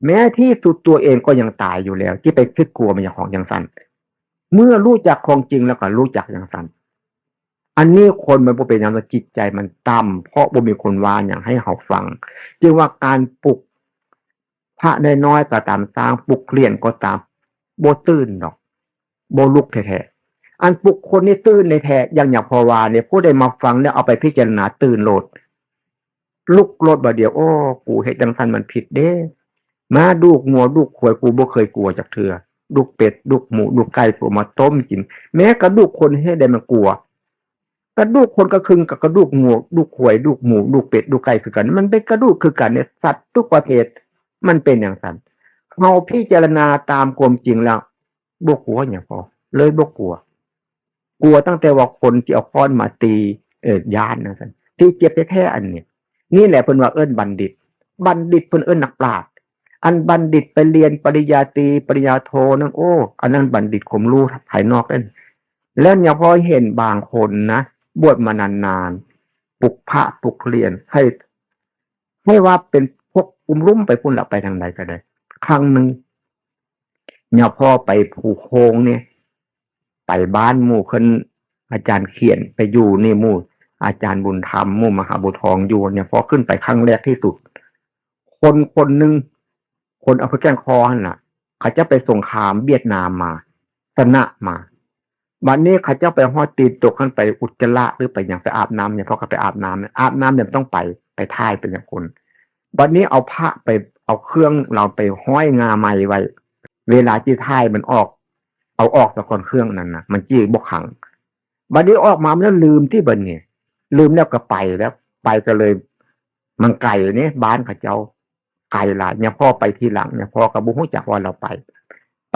แม้ที่สุดตัวเองก็ยังตายอยู่แล้วที่ไปคิดกลัวมันอย่างของอย่างสั้นเมื่อรู้จักของจริงแล้วก็รู้จักอย่างสั้น อันนี้คนมันบ่เป็นอย่างจิตใจมันต่ำเพราะบ่มีคนว่าอย่างให้เขาฟังจึงว่าการปลุกพระได้น้อยก็ตามสร้างปลุกเรียนก็ตามบ่ตื่นดอกบ่ลุกแท้ๆอันปลุกคนนี่ตื่นในแท้อย่างพอว่าเนี่ยผู้ใดมาฟังแล้วเอาไปพิจารณาตื่นโลดลุกโลดบ่เดียวโอ้กูเฮ็ดจังซั่นมันผิดเด้มาดูกงัวดูกควายกูบ่เคยกลัวจักเทื่อดูกเป็ดดูกหมูดูกไก่กูมาต้มกินแม้กระดูกคนเฮ็ดได้มันกลัวกระดูกคนก็คึงกับกระดูกงัวดูกควายดูกหมูดูกเป็ดดูกไก่คือกันมันเป็นกระดูกคือกันเนี่ยสัตว์ทุกประเภทมันเป็นอย่างนั้นเฮาพิจารณาตามความจริงแล้วบ่กลัวหยังพอเลยบ่กลัวกลัวตั้งแต่ว่าคนที่เอาค้อนมาตีย้านนะซั่นที่เจ็บแท้ๆอันนี้นี่แหละเพิ่นว่าเอิ้นบัณฑิตบัณฑิตเพิ่นเอิ้นนักปราชญ์อันบัณฑิตไปเรียนปริญญาตรีปริญญาโทนั่นโอ้อันนั้นบัณฑิตข่มรู้ภายนอกนั่นแล้วเนี่ยพอเห็นบางคนนะบวชมานานๆปลุกพระปลุกเรียนให้ว่าเป็นพวกรุ่มไปพุ่นละไปทางใดก็ได้ครั้งหนึ่งเนี่ยพ่อไปภูโคงเนี่ยไปบ้านหมู่คนอาจารย์เขียนไปอยู่นี่หมู่อาจารย์บุญธรรมหมู่มหาบุตรทองอยู่เนี่ยพอขึ้นไปครั้งแรกที่สุดคนหนึ่งคนเอาไปแกล้งคอหั่นน่ะเขาจะไปสงครามเวียดนามมาชนะมาบัดนี้เขาจะไปฮอดตีนตกขึ้นไปอุจจาระหรือไปอย่างไปอาบน้ำเนี่ยพอเขาไปอาบน้ำเนี่ยต้องไปท่ายเป็นอย่างคนบัดนี้เอาพระไปเอาเครื่องเราไปห้อยงาไม้ไว้เวลาที่ท่ายมันออกเอาออกจากก่อนเครื่องนั้นนะมันจี้บกขังบัดนี้ออกมาแล้วลืมที่บัดนี้ลืมแล้วก็ไปแล้วไปก็เลยมันไกลนี่บ้านเขาเจ้าไกลหลายเนี่ยพ่อไปทีหลังเนี่ยพ่อกับบุ้งหูจักว่าเราไป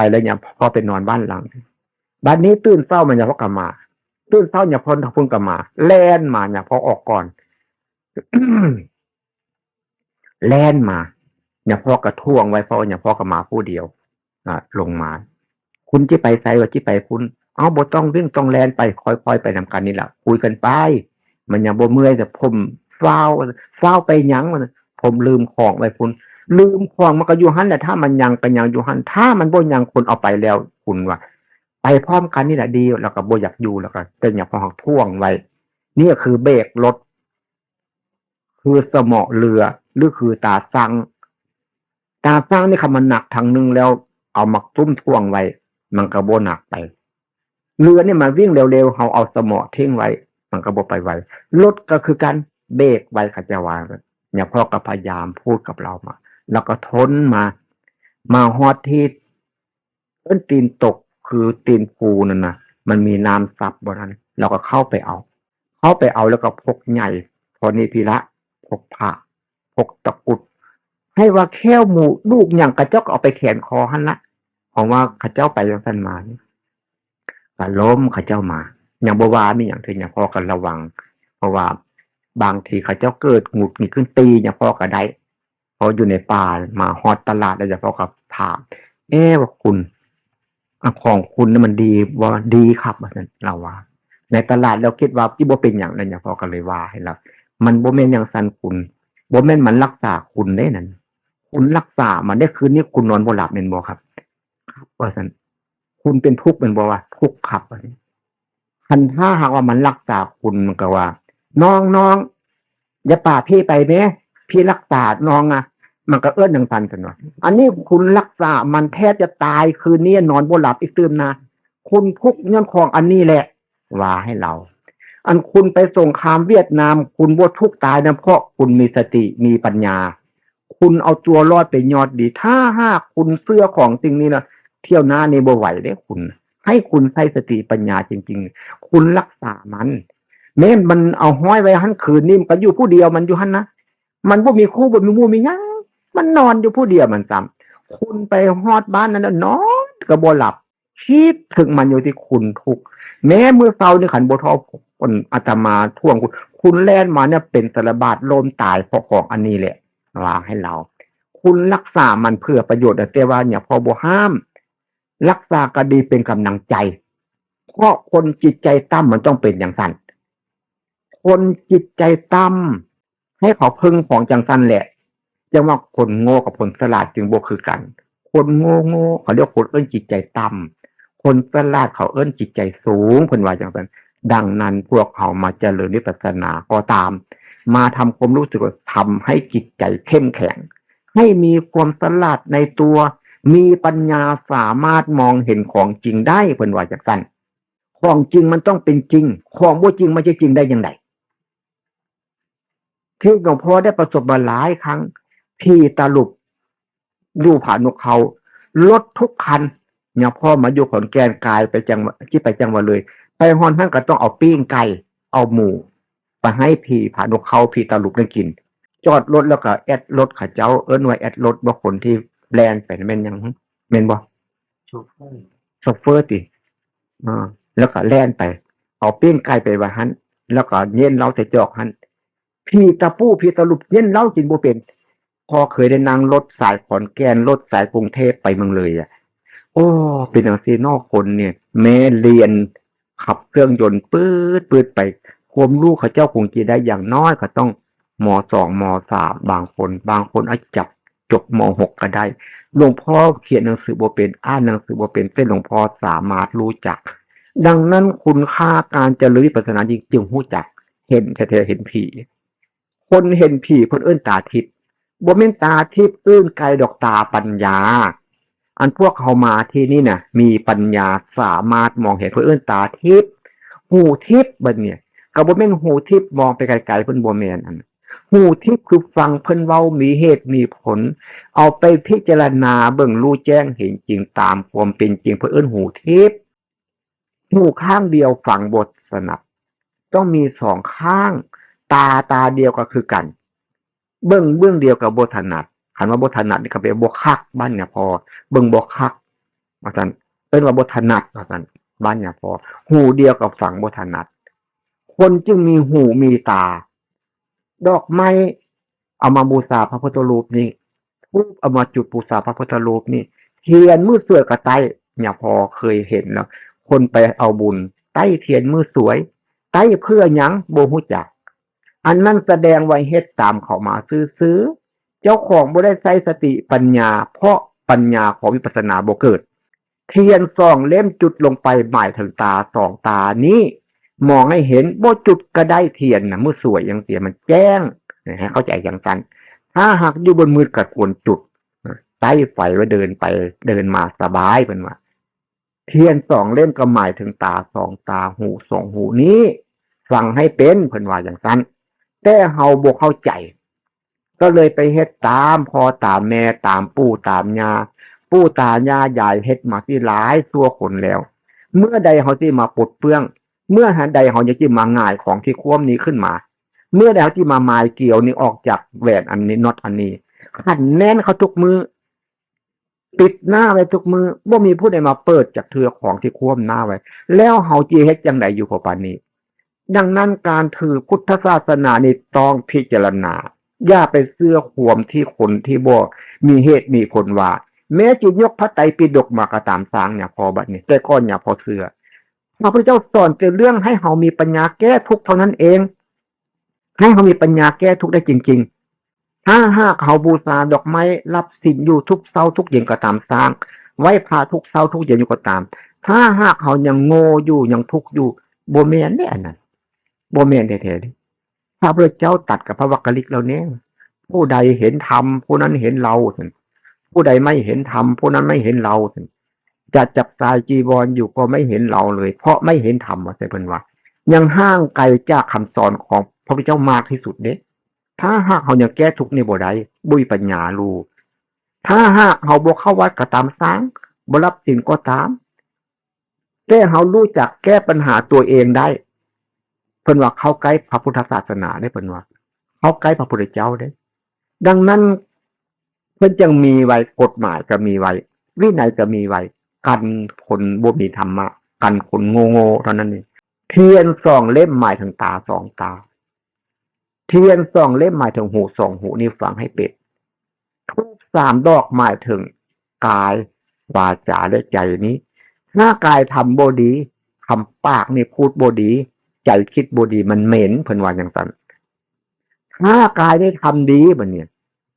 แล้วเนี่ยพ่อไปนอนบ้านหลังบ้านนี้ตื่นเศร้ามันเนี่ยพ่อกลับมาตื่นเศร้าเนี่ยพ่อพุ่งกลับมาแล่นมาเนี่ยพ่อออกก่อน แล่นมาเนี่ยพ่อกระท่วงไว้พ่อเนี่ยพ่อกลับมาผู้เดียวลงมาคุณที่ไปไซว่าที่ไปคุณเอาบ่ต้องวิ่งต้องแล่นไปค่อยๆไปนำกันนี่แหละคุยกันไปมันยังบ่เมื่อยแต่ผมฟ้าวไปยังมันผมลืมของไว้คุณลืมของมันก็อยู่หันแหละถ้ามันยังก็ยังอยู่หันถ้ามันบ่ยังคนเอาไปแล้วคุณว่าไปพร้อมกันนี่แหละดีแล้วก็บ่อยากอยู่แล้วก็แต่อย่าพอท่วงไว้นี่คือเบรกรถคือสมอเรือหรือคือตาซังนี่คำมันหนักทางนึงแล้วเอามาตุ้มท่วงไว้มันก็บ่หนักไปเรือเนี่ยมันวิ่งเร็วๆเขาเอาสมอทิ้งไว้มันก็บ่ไปไวรถก็คือการเบรกไว้เขาจะว่าเนี่ยพ่อก็พยายามพูดกับเรามาแล้วก็ทนมาฮอดที่ต้นตีนตกคือตีนภูนั่นนะมันมีน้ำซับบนนั้นเราก็เข้าไปเอาแล้วก็พกใหญ่พอนี้ทีละพกผ้าพกตะกุดให้ว่าแค่หมูลูกอย่างกระเจ้าก็เอาไปแขนคอหันละเพราะว่าข้าเจ้าไปยังท่านมาก็ล้มข้าเจ้ามาอย่างบ่ว่ามีอย่างที่อย่างพ่อกันระวังเพราะว่าบางทีข้าเจ้าเกิดหงุดหงิดขึ้นตีอย่างพ่อก็ได้พออยู่ในป่ามาฮอดตลาดแล้วจะพ่อก็ถามว่าคุณของคุณนี่มันดีว่าดีครับว่านั้นเราว่าในตลาดเราคิดว่าที่บ่เป็นอย่างนั้นอย่างพ่อก็เลยว่าให้เรามันบ่แม่นอย่างซันคุณบ่แม่นมันรักษาคุณได้นั่นคุณรักษามันได้คืนนี้คุณนอนบ่หลับแม่นบ่ครับว่าซั่นคุณเป็นทุกข์เป็นบ่ว่าทุกข์ครับว่านี้คันถ้าหากว่ามันรักษาคุณมันก็ว่าน้องอย่าป่าพี่ไปแม้พี่รักษาน้องมันก็เอื้อนจังซั่นซั่นว่าอันนี้คุณรักษามันแทบจะตายคืนนี้นอนบ่หลับอีกตื่นนะคุณทุกข์ย้อนของอันนี้แหละว่าให้เราอันคุณไปสงครามเวียดนามคุณบ่ทุกข์ตายนะเพราะคุณมีสติมีปัญญาคุณเอาตัวรอดไปยอดดีถ้าหากคุณเสื้อของสิ่งนี้นะเที่ยวหน้านี่บ่ไหวเด้คุณให้คุณใช้สติปัญญาจริงๆคุณรักษามันแม้มันเอาห้อยไว้หันคืนนี่มันก็อยู่ผู้เดียวมันอยู่หันนะมันบ่มีคู่บ่มีหมู่มีหยังมันนอนอยู่ผู้เดียวมันซ้ำคุณไปฮอดบ้านนั้นนอนก็บ่หลับคิดถึงมันอยู่ที่คุณทุกแม้มื้อเช้านี่ขันบ่ทอคนอาตมาท่วงคุณแล่นมาเนี่ยเป็นสารบาดลมตายเพราะของอันนี้แหละว่าให้เราคุณรักษามันเพื่อประโยชน์แต่ว่าเนี่ยพอบ่ห้ามรักษาก็ดีเป็นกำลังใจเพราะคนจิตใจต่ำมันต้องเป็นอย่างนั้นคนจิตใจต่ำให้เขาพึ่งของจังซั่นแหละจังว่าคนโง่กับคนฉลาดจึงบ่คือกันคนโง่เขาเรียกคนเอิ้นจิตใจต่ำคนฉลาดเขาเอิ้นจิตใจสูงเพิ่นว่าจังซั่น ดังนั้นพวกเขามาเจริญวิปัสสนาก็ตามมาทำความรู้สึกทำให้จิตใจเข้มแข็งให้มีความฉลาดในตัวมีปัญญาสามารถมองเห็นของจริงได้เพิ่นว่าจังซั่นของจริงมันต้องเป็นจริงของบ่จริงมันจะจริงได้ยังไงที่หลวงพ่อได้ประสบมาหลายครั้งที่ตลุบอยู่ผ่านนกเขารถทุกคันเนี่ยพ่อมาอยู่ขอนแก่นกายไปจังหวัดที่ไปจังหวัดเลยไปฮอนท่านก็ต้องเอาปิ้งไก่เอาหมูไปให้พี่ผ่านนกเขาพี่ตลุบนั่นกินจอดรถแล้วก็แอดรถเขาเจ้าไว้แอดรถบ่คนที่แลนไปแม่นยังแม่นบ่โชเฟอร์ติแล้วก็แล่นไปเอาปิ้งไก่ไปไว้หันแล้วก็เย็นเราใส่จอกหันพี่ตะปู้พี่ตะลุบเย็นเรากินบ่เป็นพอเคยได้นั่งรถสายขอนแก่นรถสายกรุงเทพไปเมืองเลยอ่ะโอ้เป็นจังซี่นอกคนเนี่ยแม้เรียนขับเครื่องยนต์ปืดไปความรู้เขาเจ้าคงสิได้อย่างน้อยก็ต้องม.2 ม.3 บางคนอาจจะจบม.6 ก็ได้หลวงพ่อเขียนหนังสือบ่เป็นอ่านหนังสือบ่เป็นแต่หลวงพ่อสามารถรู้จักดังนั้นคุณค่าการเจริญวิปัสสนาจึงรู้จักเห็นแท้ๆเห็นผีคนเห็นผีเพิ่นเอิ้นตาทิพย์บ่แม่นตาทิพย์อื่นไกลดอกตาปัญญาอันพวกเขามาที่นี่น่ะมีปัญญาสามารถมองเห็นเพิ่นเอิ้นตาทิพย์หูทิพย์บัดเนี่ยก็บ่แม่นหูทิพย์มองไปไกลๆเพิ่นบ่แม่นอันหูทิพย์คือฟังเพิ่นเว้ามีเหตุมีผลเอาไปพิจารณาเบิ่งรู้แจ้งเห็นจริงตามความเป็นจริงเพิ่นเอิ้นหูทิพย์หูข้างเดียวฟังบ่ถนัดต้องมี2ข้างตาเดียวก็คือกันเบื้องเดียวกับบ่ถนัดคันว่าบ่ถนัดนี่ก็เป็นบ่คักบ้านเนี่ยพอเบิ่งบ่คักว่าซั่นเอิ้นว่าบ่ถนัดว่าซั่นบ้านเนี่ยพอหูเดียวกับฟังบ่ถนัดคนจึงมีหูมีตาดอกไม้เอามาบูชาพระพุทธรูปนี่ทูปเอามาจุดบูชาพระพุทธรูปนี่เทียนมือสวยกับไต้เนี่ยพอเคยเห็นแล้วคนไปเอาบุญไต้เทียนมือสวยไต้เพื่อหยังบ่ฮู้จักอันนั้นแสดงไว้เฮ็ดตามเขามาซื้อเจ้าของบ่ได้ใช้สติปัญญาเพราะปัญญาของวิปัสสนาบ่เกิดเทียน2เล่มจุดลงไปหมายถึงตา2ตานี้มองให้เห็นบ่จุดก็ได้เทียนน่ะมือสวยจังซี่มันแจ้งนะฮะเข้าใจจังซั่นถ้าหากอยู่บนมืดก็ควรจุดใต้ไฟไว้เดินไปเดินมาสบายเพิ่นว่าเทียน2เล่มก็หมายถึงตา2ตาหู2หูนี้ฟังให้เป็นเพิ่นว่าจังซั่นแต่เฮาบ่เข้าใจก็เลยไปเฮ็ดตามพ่อตามแม่ตามปู่ตามย่าปู่ตายายายเฮ็ดมาที่หลายชั่วคนแล้วเมื่อใดเฮาสิมาปลดเปลื้องเมื่อใดเฮาจะสิมาง่ายของที่ควมนี้ขึ้นมาเมื่อใดเฮาสิมาหมายเกี่ยวนี่ออกจากแหวนอันนี้น็อตอันนี้ขันแน่นเขาทุกมือปิดหน้าไว้ทุกมือบ่มีผู้ใดมาเปิดจากเทือของที่ควมหน้าไว้แล้วเฮาสิเฮ็ดจังไดอยู่พอปานนี้ดังนั้นการถือพุทธศาสนานี่ต้องพิจารณาอย่าไปเชื่อความที่คนที่บ่มีเหตุมีผลว่าแม้จะยกพระไตรปิฎกมาก็ตามสร้างเนี่ยพอบัดนี้แต่ก่อนอย่าพอเชื่อพระพุทธเจ้าสอนแต่เรื่องให้เฮามีปัญญาแก้ทุกข์เท่านั้นเองให้เฮามีปัญญาแก้ทุกข์ได้จริงๆถ้าหากเฮาบูชาดอกไม้รับศีลอยู่ทุกเช้าทุกเย็นก็ตามสร้างไหว้พระทุกเช้าทุกเย็นอยู่ก็ตามถ้าหากเฮายังโง่อยู่ยังทุกข์อยู่บ่แม่นเด้อันนั้นบ่แม่นแท้ๆพระพุทธเจ้าตรัสกับพระวักกลิกแล้วแน่ผู้ใดเห็นธรรมผู้นั้นเห็นเราผู้ใดไม่เห็นธรรมผู้นั้นไม่เห็นเราจะจับสายจีวรอยู่ก็ไม่เห็นเราเลยเพราะไม่เห็นธรรมว่าแต่เพิ่นว่ายังห่างไกลจากคำสอนของพระพุทธเจ้ามากที่สุดเด้ถ้าหากเฮายังแก้ทุกข์นี่บ่ได้บ่มีปัญญารู้ถ้าหากเฮาบ่เข้าวัดก็ตามสร้างบ่รับศีลก็ตามแต่เฮารู้จักแก้ปัญหาตัวเองได้เพิ่นว่าเข้าใกล้พระพุทธศาสนาได้เพิ่นว่าเข้าใกล้พระพุทธเจ้าได้ดังนั้นเพิ่นจึงมีไว้กฎหมายก็มีไว้วินัยก็มีไว้กันคนบ่มีธรรมะกันคนโง่ๆเท่านั้นเองเทียน2เล่มหมายถึงตา2ตาเทียน2เล่มหมายถึงหู2หูนี่ฟังให้เป็นธูป3ดอกหมายถึงกายวาจาและใจนี้หน้ากายทำบ่ดีคำปากนี่พูดบ่ดีใจคิดบ่ดีมันเหม็นเพิ่นว่าจังซั่นถ้ากายได้ทำดีบัดนี้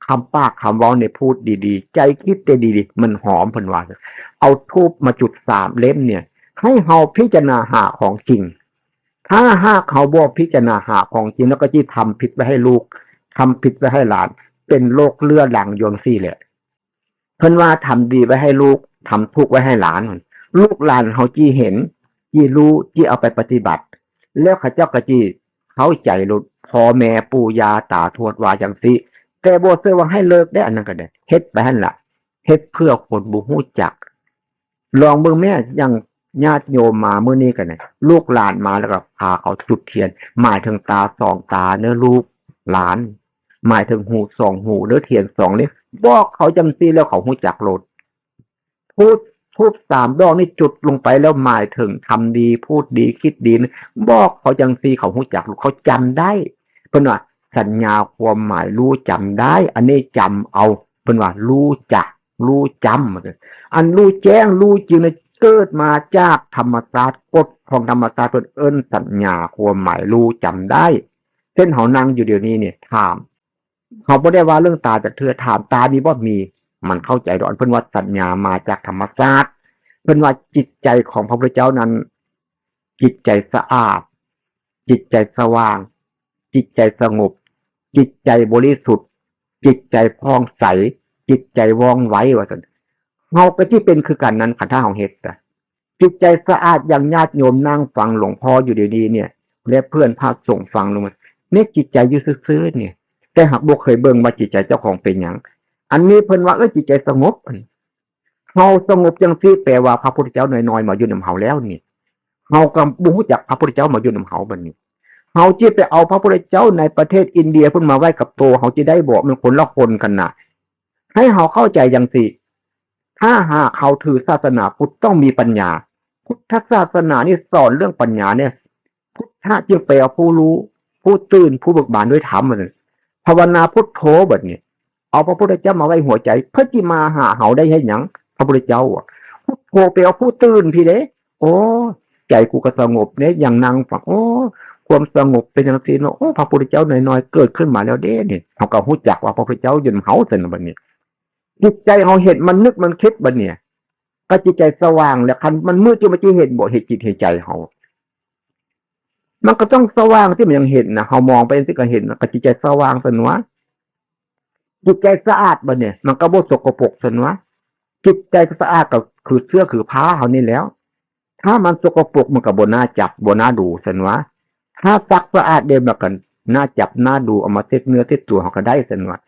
คำปากคำเว้าเนี่ยพูดดีๆใจคิดแต่ดีๆมันหอมเพิ่นว่าเอาธูปมาจุด3เล่มเนี่ยให้เฮาพิจารณาหาของจริง ถ้าหากเขาบ่พิจารณาหาของจริงแล้วก็ที่ทำผิดไว้ให้ลูกทำผิดไว้ให้หลานเป็นโรคเลือดหลังยนซี่แหละเพิ่นว่าทำดีไว้ให้ลูกทำทุกข์ไว้ให้หลานลูกหลานเขาจี้เห็นจี้รู้จี้เอาไปปฏิบัติแล้วเขาเจ้าก็จี้เข้าใจรู้พ่อแม่ปู่ย่าตาทวดว่าจังซี่แต่บ่ซื้อว่าให้เลิกได้อันนั้นก็ได้เฮ็ดไปหั่นล่ะเฮ็ดเพื่อคนบ่ฮู้จักลองเบิ่งแม่อย่างญาติโยมมามื้อนี้กันน่ะลูกหลานมาแล้วก็พาเขาจุดเทียนหมายถึงตาสองตาเด้อลูกหลานหมายถึงหูสองหูเด้อเทียนสองเล่มบอกเขาจังซี่แล้วเขาฮู้จักโลดพูดทูบ3 ดอกนี่จุดลงไปแล้วหมายถึงทำดีพูดดีคิดดีบอกเขาจังซี่เขาฮู้จักเขาจำได้เพิ่นว่าสัญญาความหมายรู้จำได้อันนี้จำเอาเพิ่นว่ารู้จักรู้จำอันรู้แจ้งรู้จริงเกิดมาจากธรรมชาติกฎของธรรมชาติเพิ่นเอิ้นสัญญาความหมายรู้จำได้เช่นเฮานั่งอยู่เดี๋ยวนี้เนี่ยถามเขาบ่ได้ว่าเรื่องตาจากเธอถามตามีบ่มีมันเข้าใจดอกเพิ่นว่าสัญญามาจากธรรมชาติเพิ่นว่าจิตใจของพระพุทธเจ้านั้นจิตใจสะอาดจิตใจสว่างจิตใจสงบจิตใจบริสุทธิ์จิตใจผ่องใสจิตใจว่องไวว่าซั่นเฮาก็ที่เป็นคือกันนั้นคันถ้าเฮาเฮ็ดจิตใจสะอาดอย่างญาติโยมนั่งฟังหลวงพ่ออยู่ดีๆเนี่ยและเพื่อนพาส่งฟังลงมาเนี่ยจิตใจอยู่ซื่อๆเนี่ยแต่หากบ่เคยเบิ่งว่าจิตใจเจ้าของเป็นหยังอันนี้เพิ่นว่าจิตใจสงบเฮาสงบจังซี่แปลว่าพระพุทธเจ้าน้อยๆมาอยู่นำเฮาแล้วนี่เฮาก็บ่ฮู้จักพระพุทธเจ้ามาอยู่นำเฮาบัดนี้เฮาจิไปเอาพระพุทธเจ้าในประเทศอินเดียเพิ่นมาไว้กับโตเฮาสิได้บ่มันคนละคนกันน่ะให้เฮาเข้าใจจังซี่ถ้าหากเขาถือศาสนาพุทธต้องมีปัญญาพุทธศาสนานี่สอนเรื่องปัญญาเนี่ยพุทธะจึงแปลว่าผู้รู้ผู้ตื่นผู้เบิกบานด้วยธรรมนั่นภาวนาพุทโธบัดนี้เอาพระพุทธเจ้ามาไว้หัวใจเพื่อที่มาหาเฮาได้ให้หยังพระพุทธเจ้าพุทโธแปลว่าผู้ตื่นพี่เด้โอ้ใจกูก็สงบเนี่ยอย่างนั่งฟังโอ้ความสงบเป็นจังซี่เนาะโอ้พระพุทธเจ้าน้อยๆเกิดขึ้นมาแล้วเด้นี่เฮาก็ฮู้จักว่าพระพุทธเจ้าอยู่นำเฮาซั่นบัดนี้จิตใจเฮาเห็นมันนึกมันคิดบัดเนี่ยก็จิตใจสว่างแล้วคันมันมืดจะมาจิเห็นบ่เห็นจิตเห็นใจเฮามันก็ต้องสว่างที่มันยังเห็นนะเฮามองไปสิก็เห็นก็จิตใจสว่างซั่นวะจิตใจสะอาดบัดเนี่ยมันก็บ่สกปรกซั่นวะจิตใจสะอาดก็คือเสื้อคือผ้าเฮานี่แล้วถ้ามันสกปรกมันก็บ่น่าจับบ่น่าดูซั่นวะถ้าซักสะอาดเด้มันก็น่าจับน่าดูเอามาเช็ดเนื้อเช็ดตัวเฮาก็ได้ซั่นวะ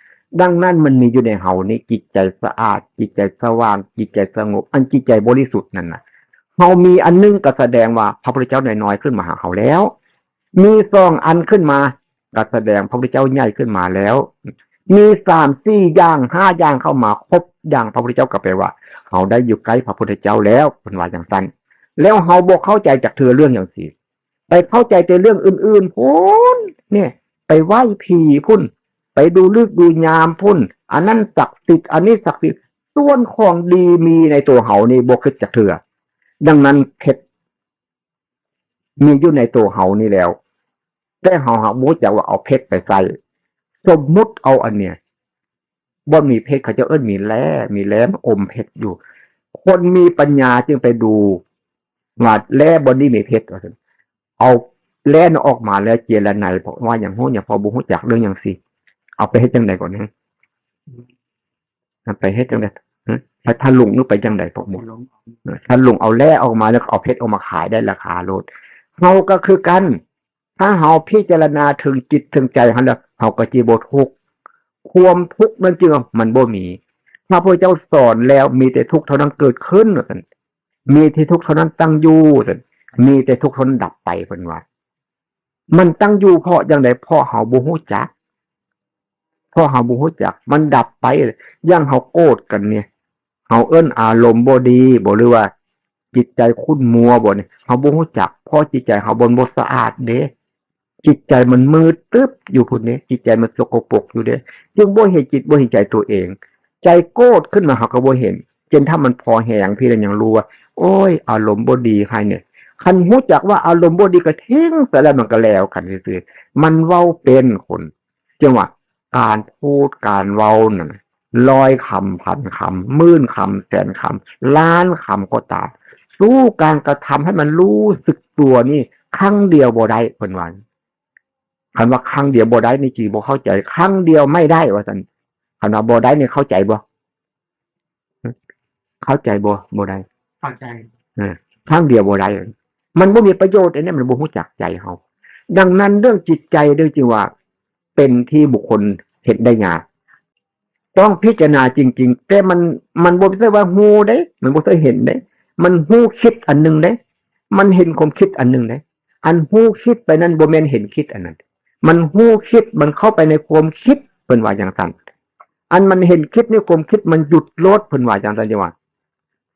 ดังนั้นมันมีอยู่ในเฮานี่จิตใจสะอาดจิตใจสว่างจิตใจสงบอันจิตใจบริสุทธิ์นั่นน่ะเฮามีอันนึงก็แสดงว่าพระพุทธเจ้าน้อยๆขึ้นมาหาเฮาแล้วมี2อันขึ้นมาก็แสดงพระพุทธเจ้าใหญ่ขึ้นมาแล้วมี3 4อย่าง5อย่างเข้ามาครบอย่างพระพุทธเจ้าก็แปลว่าเฮาได้อยู่ใกล้พระพุทธเจ้าแล้วเพิ่นว่าจังซั่นแล้วเฮาบ่เข้าใจจากเธอเรื่องจังซี่ไปเข้าใจแต่เรื่องอื่นๆพุ่นเนี่ยไปไหว้ผีพุ่นไปดูฤกษ์ดูยามพุ่นอันนั้นศักดิ์สิทธิ์อันนี้ศักดิ์สิทธิ์ส่วนของดีมีในตัวเฮานี่บ่คิดจักเทื่อดังนั้นเพชรมีอยู่ในตัวเฮานี่แล้วแต่เฮาหาบ่รู้จักว่าเอาเพชรไปใส่สมมุติเอาอันเนี้ยบ่มีเพชรเขาจะเอิ้นมีแร่อมเพชรอยู่คนมีปัญญาจึงไปดูว่าแร่บ่นี้มีเพชรว่าซั่นเอาแร่นั้นออกมาแล้วเจรไนเพราะว่าหยังฮู้หยังพอบ่ฮู้จักเรื่องหยังสิเอาไปเฮ็ดจังได๋ก่อนนะเอาไปเฮ็ดจังได๋ถ้าลุงนึกไปจังได๋พวกหมดถ้าลุงเอาแร่ออกมาแล้วเอาเพชรออกมาขายได้ราคาโลดเฮาก็คือกันถ้าเฮาพิจารณาถึงจิตถึงใจเฮาแล้วเฮาก็สิบ่ทุกข์ความทุกข์มันจึงมันบ่มีพระพุทธเจ้าสอนแล้วมีแต่ทุกข์เท่านั้นเกิดขึ้นว่าซั่นมีที่ทุกข์เท่านั้นตั้งอยู่ซั่นมีแต่ทุกข์เท่านั้นดับไปเพิ่นว่ามันตั้งอยู่เพราะจังได๋เพราะเฮาบ่ฮู้จักเพราะเฮาบ่ฮู้จักมันดับไปอย่างเฮาโกรธกันเนี่ยเฮาเอิ้นอารมณ์บ่ดีบ่หรือว่าจิตใจขุ่นมัวบ่นี่เฮาบ่ฮู้จักเพราะจิตใจเฮาบ่สะอาดเด้จิตใจมันมืดตึ๊บอยู่พุ่นนี่จิตใจมันสกปรกอยู่เด้จึงบ่เห็นจิตบ่เห็นใจตัวเองใจโกรธขึ้นมาเฮาก็บ่เห็นจนถ้ามันพอแหงพี่แล้วยังรู้ว่าโอ้ยอารมณ์บ่ดีใครเนี่ยคันฮู้จักว่าอารมณ์บ่ดีก็ทิ้งซะแล้วมันก็แล้วกันซื่อๆมันเว้าเป็นคนจังว่าการพูดการเว้านั่น100 คำ 1,000 คำหมื่นคำแสนคำล้านคำก็ตามสู้การกระทำให้มันรู้สึกตัวนี่ ครั้งเดียวบ่ได้เพิ่นว่าคำว่าครั้งเดียวบ่ได้นี่จีบ่เข้าใจครั้งเดียวไม่ได้ว่าซั่นคำว่าบ่ได้นี่เข้าใจบ่เข้าใจบ่ได้เข้าใจครั้งเดียวบ่ได้มันบ่มีประโยชน์อันนี้มันบ่รู้จักใจเฮาดังนั้นเรื่องจิตใจเรื่องจริงว่าเป็นที่บุคคลเห็นได้ยากต้องพิจารณาจริงๆแต่มันบ่ใช่ว่าฮู้เด้มันบ่ใช่เห็นเด้มันฮู้คิดอันนึงเด้มันเห็นความคิดอันนึงเด้อันฮู้คิดไปนั้นบ่แม่นเห็นคิดอันนั้นมันฮู้คิดมันเข้าไปในความคิดเพิ่นว่าอย่างนั้นอันมันเห็นคิดในความคิดมันหยุดโลดเพิ่นว่าอย่างนั้นจังว่า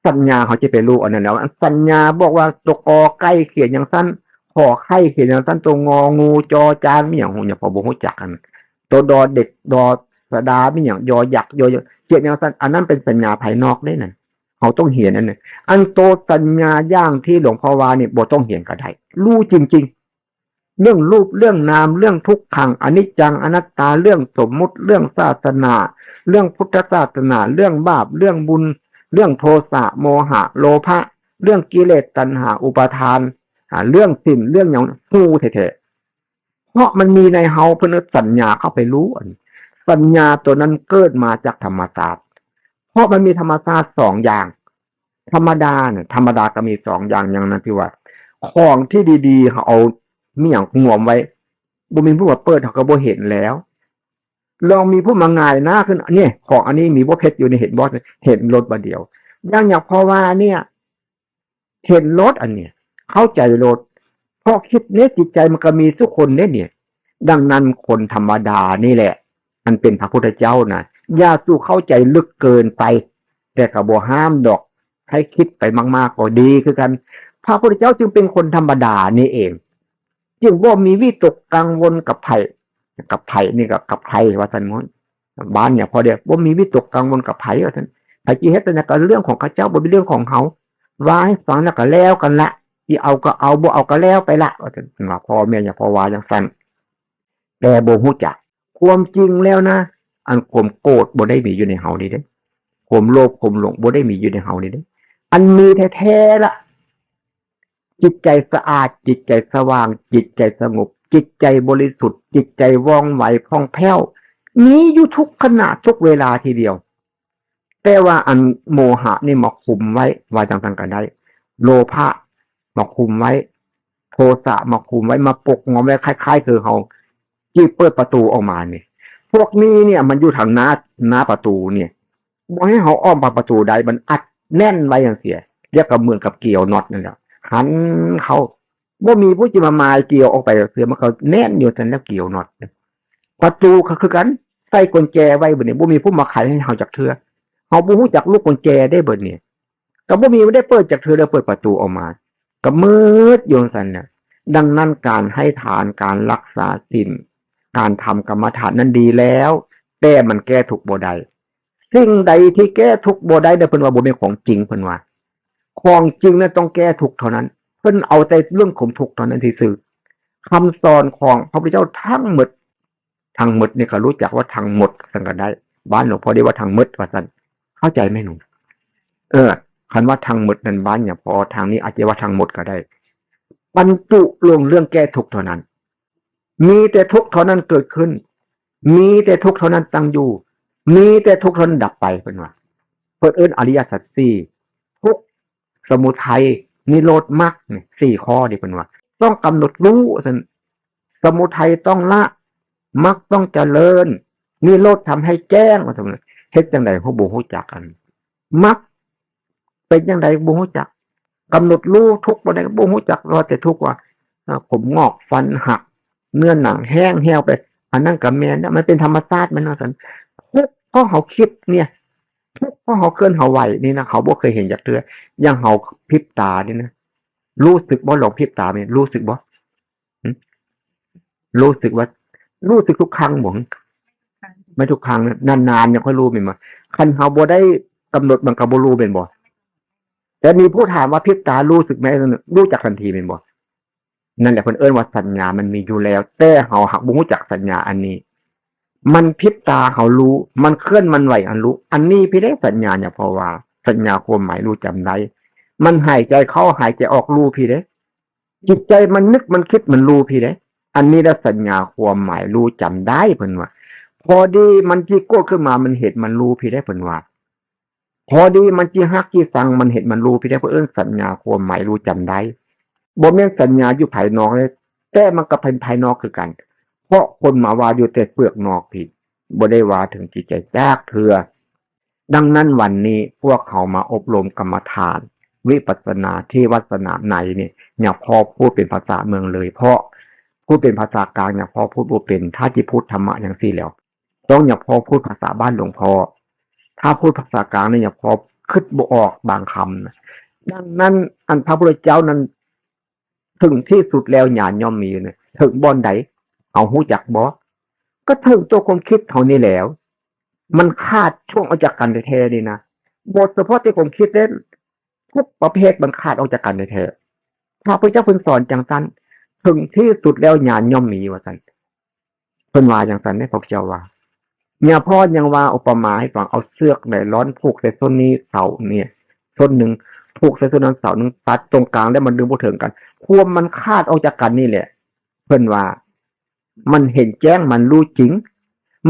สัญญาเขาจะไปรู้อันนั้นแล้วสัญญาบอกว่าตัวกอไก่เขียนอย่างสั้นขอไข่เขียนอย่างสั้นตัวงองูจอจานมีอย่างหูอย่างพอบ่รู้จักกันตัวดอเด็กดอสดามีอย่างยอยักษ์ยอเขียนอย่างสั้นอันนั้นเป็นสัญญาภายนอกได้นั่นเขาต้องเห็นนั่นน่ะอันโตสัญญาย่างที่หลวงพ่อว่านี่บ่ต้องเห็นก็ได้รู้จริงๆเรื่องรูปเรื่องนามเรื่องทุกขังอนิจจังอนัตตาเรื่องสมมุติเรื่องศาสนาเรื่องพุทธศาสนาเรื่องบาปเรื่องบุญเรื่องโทสะโมหะโลภะเรื่องกิเลสตัณหาอุปาทานเรื่องสิ่งเรื่องอย่างฟูแท้ๆเพราะมันมีในเฮาเพิ่นสัญญาเข้าไปรู้สัญญาตัวนั้นเกิดมาจากธรรมชาติเพราะมันมีธรรมชาติ2อย่างธรรมดาเนี่ยธรรมดาก็มี2อย่างอย่างนั้นที่ว่าของที่ดีๆเขาเอามีอย่างงวมไว้บ่มีผู้ว่าเปิดเขาก็บ่เห็นแล้วลองมีผู้มาง่ายหน้าขึ้นนี่ของอันนี้มีบ่เพชรอยู่ในเห็นบ่เห็นรถบ่เดียวอย่างเพราะว่าเนี่ยเห็นรถอันเนี้ยเข้าใจรถเพราะคิดเนี่ยจิตใจมันก็มีทุกคนเนี่ยดังนั้นคนธรรมดานี่แหละมันเป็นพระพุทธเจ้านะอย่าสู้เข้าใจลึกเกินไปแต่ก็บ่ห้ามดอกให้คิดไปมากๆก็ดีคือกันพระพุทธเจ้าจึงเป็นคนธรรมดานี่เองจึงบ่มีวิตกกังวลกับไผนี่ก็กับไผว่าซั่นมั้งบ้านเนี่ยพอเดียวบ่มีวิตกกังวลกับไผว่าซั่นไผสิเฮ็ดนั่นก็เรื่องของเขาเจ้าบ่เป็นเรื่องของเขาว่าให้ฟังแล้วก็แล้วกันละสิเอาก็เอาบ่เอาก็แล้วไปละว่าซั่นว่าพ่อแม่อย่าพอว่าจังซั่นแต่บ่ฮู้จักความจริงแล้วนะอันความโกรธบ่ได้มีอยู่ในเฮานี่เด้ความโลภความหลงบ่ได้มีอยู่ในเฮานี่เด้อันมีแท้ๆล่ะจิตใจสะอาดจิตใจสว่างจิตใจสงบจิตใจบริสุทธิ์จิตใจว่องไวคล่องแคล่วมีอยู่ทุกขณะทุกเวลาทีเดียวแต่ว่าอันโมหะนี่มาคุมไว้ว่าจังซั่นก็ได้โลภะมาคุมไว้โทสะมาคุมไว้มาปกงอมไว้คล้ายๆคือเฮาที่เปิดประตูออกมานี่พวกนี้เนี่ยมันอยู่ทางหน้าประตูเนี่ยบ่ให้เฮาอ้อมประตูใดมันอัดแน่นไว้จังซี่เรียกก็เหมือนกับเกี่ยวน็อตนั่นแหละหันเข้าบ่มีผู้สิมามาเกี่ยวออกไปเสือมันก็แน่นอยู่ซั่นแล้วเกี่ยวน็อตประตูก็คือกันใส่กุญแจไว้บัดนี้บ่มีผู้มาไขให้เฮาจักเทื่อเฮาบ่ฮู้จักลูกกุญแจได้เบิดนี่ก็บ่มีได้เปิดจักเทื่อแล้วเปิดประตูออกมาก็มืดอยู่ซั่นน่ะดังนั้นการให้ทานการรักษาศีลการทำกรรมฐานนั้นดีแล้วแต่มันแก้ทุกข์บ่ได้สิ่งใดที่แก้ทุกข์บ่ได้เนี่ยเพิ่นว่าบ่เป็นของจริงเพิ่นว่าของจริงนั้นต้องแก้ทุกข์เท่านั้นเพิ่นเอาแต่เรื่องของทุกข์เท่านั้นที่ซื่อคำสอนของพระพุทธเจ้าทั้งหมดนี่ก็รู้จักว่าทั้งหมดซั่นก็ได้บ้านหลวงพ่อเรียกว่าทั้งหมดว่าซั่นเข้าใจไหมหนูคันว่าทั้งหมดนั้นบ้านเนี่ยพอทางนี้อาจจะว่าทั้งหมดก็ได้บรรจุเรื่องแก้ทุกข์เท่านั้นมีแต่ทุกข์เท่านั้นเกิดขึ้นมีแต่ทุกข์เท่านั้นตั้งอยู่มีแต่ทุกข์เท่านั้นดับไปเพิ่นว่าเพิ่นเอิ้นอริยสัจ4ทุกข์สมุทัยนิโรธมรรคนี่4ข้อนี่เพิ่นว่าต้องกำหนดรู้ซั่นสมุทัยต้องละมรรคต้องเจริญนิโรธทำให้แจ้งว่าซั่นเฮ็ดจังได๋ฮู้บ่ฮู้จักกันมรรคเป็นจังได๋บ่ฮู้จักกำหนดรู้ทุกข์บ่ได้บ่ฮู้จักว่าแต่ทุกข์ว่าผมงอกฟันหักเนื้อหนังแห้งเหี่ยวไปอันนั้นก็แม่นนะมันเป็นธรรมชาติมันว่าซั่นทุกข์เพราะเฮาคิดเนี่ยทุกข์เพราะเฮาเคลื่อนเฮาไหวนี่นะเขาบ่เคยเห็นจักเทื่ออย่างเฮาพริบตานี่นะรู้สึกบ่ลองพริบตาแม่นรู้สึกบ่รู้สึกว่ารู้สึกทุกครั้งบ่ไม่ทุกครั้งนานๆเนี่ยค่อยรู้แม่นบ่คันเฮาบ่ได้กำหนดมันก็บ่รู้แม่นบ่แต่มีผู้ถามว่าพริบตารู้สึกไหมรู้จักทันทีแม่นบ่นั่นแหละเพิ่นเอิ้นว่าสัญญามันมีอยู่แล้วแต่เฮาหักบ่รู้จักสัญญาอันนี้มันพริบตาเฮารู้มันเคลื่อนมันไหวอันรู้อันนี้พี่ได้สัญญาเนี่ยเพราะว่าสัญญาความหมายรู้จำได้มันหายใจเข้าหายใจออกรู้พี่เด้ จิตใจมันนึกมันคิดมันรู้พี่เด้อันนี้ละสัญญาความหมายรู้จำได้เพิ่นว่าพอดีมันจีโก้ขึ้นมามันเห็นมันรู้พี่ได้เพิ่นว่าพอดีมันจีฮักจีฟังมันเห็นมันรู้พี่ได้เพราะสัญญาความหมายรู้จำได้บ่แม่นสัญญาอยู่ภายนอกเลยแต่มันก็เป็นภายนอกคือกันเพราะคนมาว่าอยู่แต่เปลือกนอกพี่บ่ได้ว่าถึงจิตใจยากเถื่อดังนั้นวันนี้พวกเขามาอบรมกรรมฐานวิปัสสนาที่วัดสนามในนี่อย่าพอพูดเป็นภาษาเมืองเลยเพราะพูดเป็นภาษากลางอย่าพอพูดบ่เป็นถ้าที่พูดธรรมะอย่างซี่แล้วต้องอย่าพอพูดภาษาบ้านหลวงพ่อถ้าพูดภาษากลางนี่อย่าพอคิดบ่ออกบางคำนะดังนั้นอันพระพุทธเจ้านั้นถึงที่สุดแล้วญาณย่อมมีเนี่ยถึงบ่อนใดเอาฮู้จักบ่ก็ถึงตัวความคิดเท่านี้แล้วมันขาดช่วงออกจากกันแท้ๆนี่นะบทเฉพาะที่ผมคิดเล่นทุกประเภทมันขาดออกจากกันแท้ๆพระพุทธเจ้าเพิ่นสอนจังซั่นถึงที่สุดแล้วญาณย่อมมีว่าซั่นเพิ่นว่าจังซั่นเด้พระพุทธเจ้าว่าเนี่ยพ่อยังว่าอุปมาให้ฟังเอาเสือกไนลอนผูกใส่ต้นนี้เสาเนี่ยต้นหนึ่งผูกใส่ต้นนั้นเสาหนึ่งตัดตรงกลางได้มันดึงบ่ถึงกันความมันขาดออกจากกันนี่แหละเพิ่นว่ามันเห็นแจ้งมันรู้จริง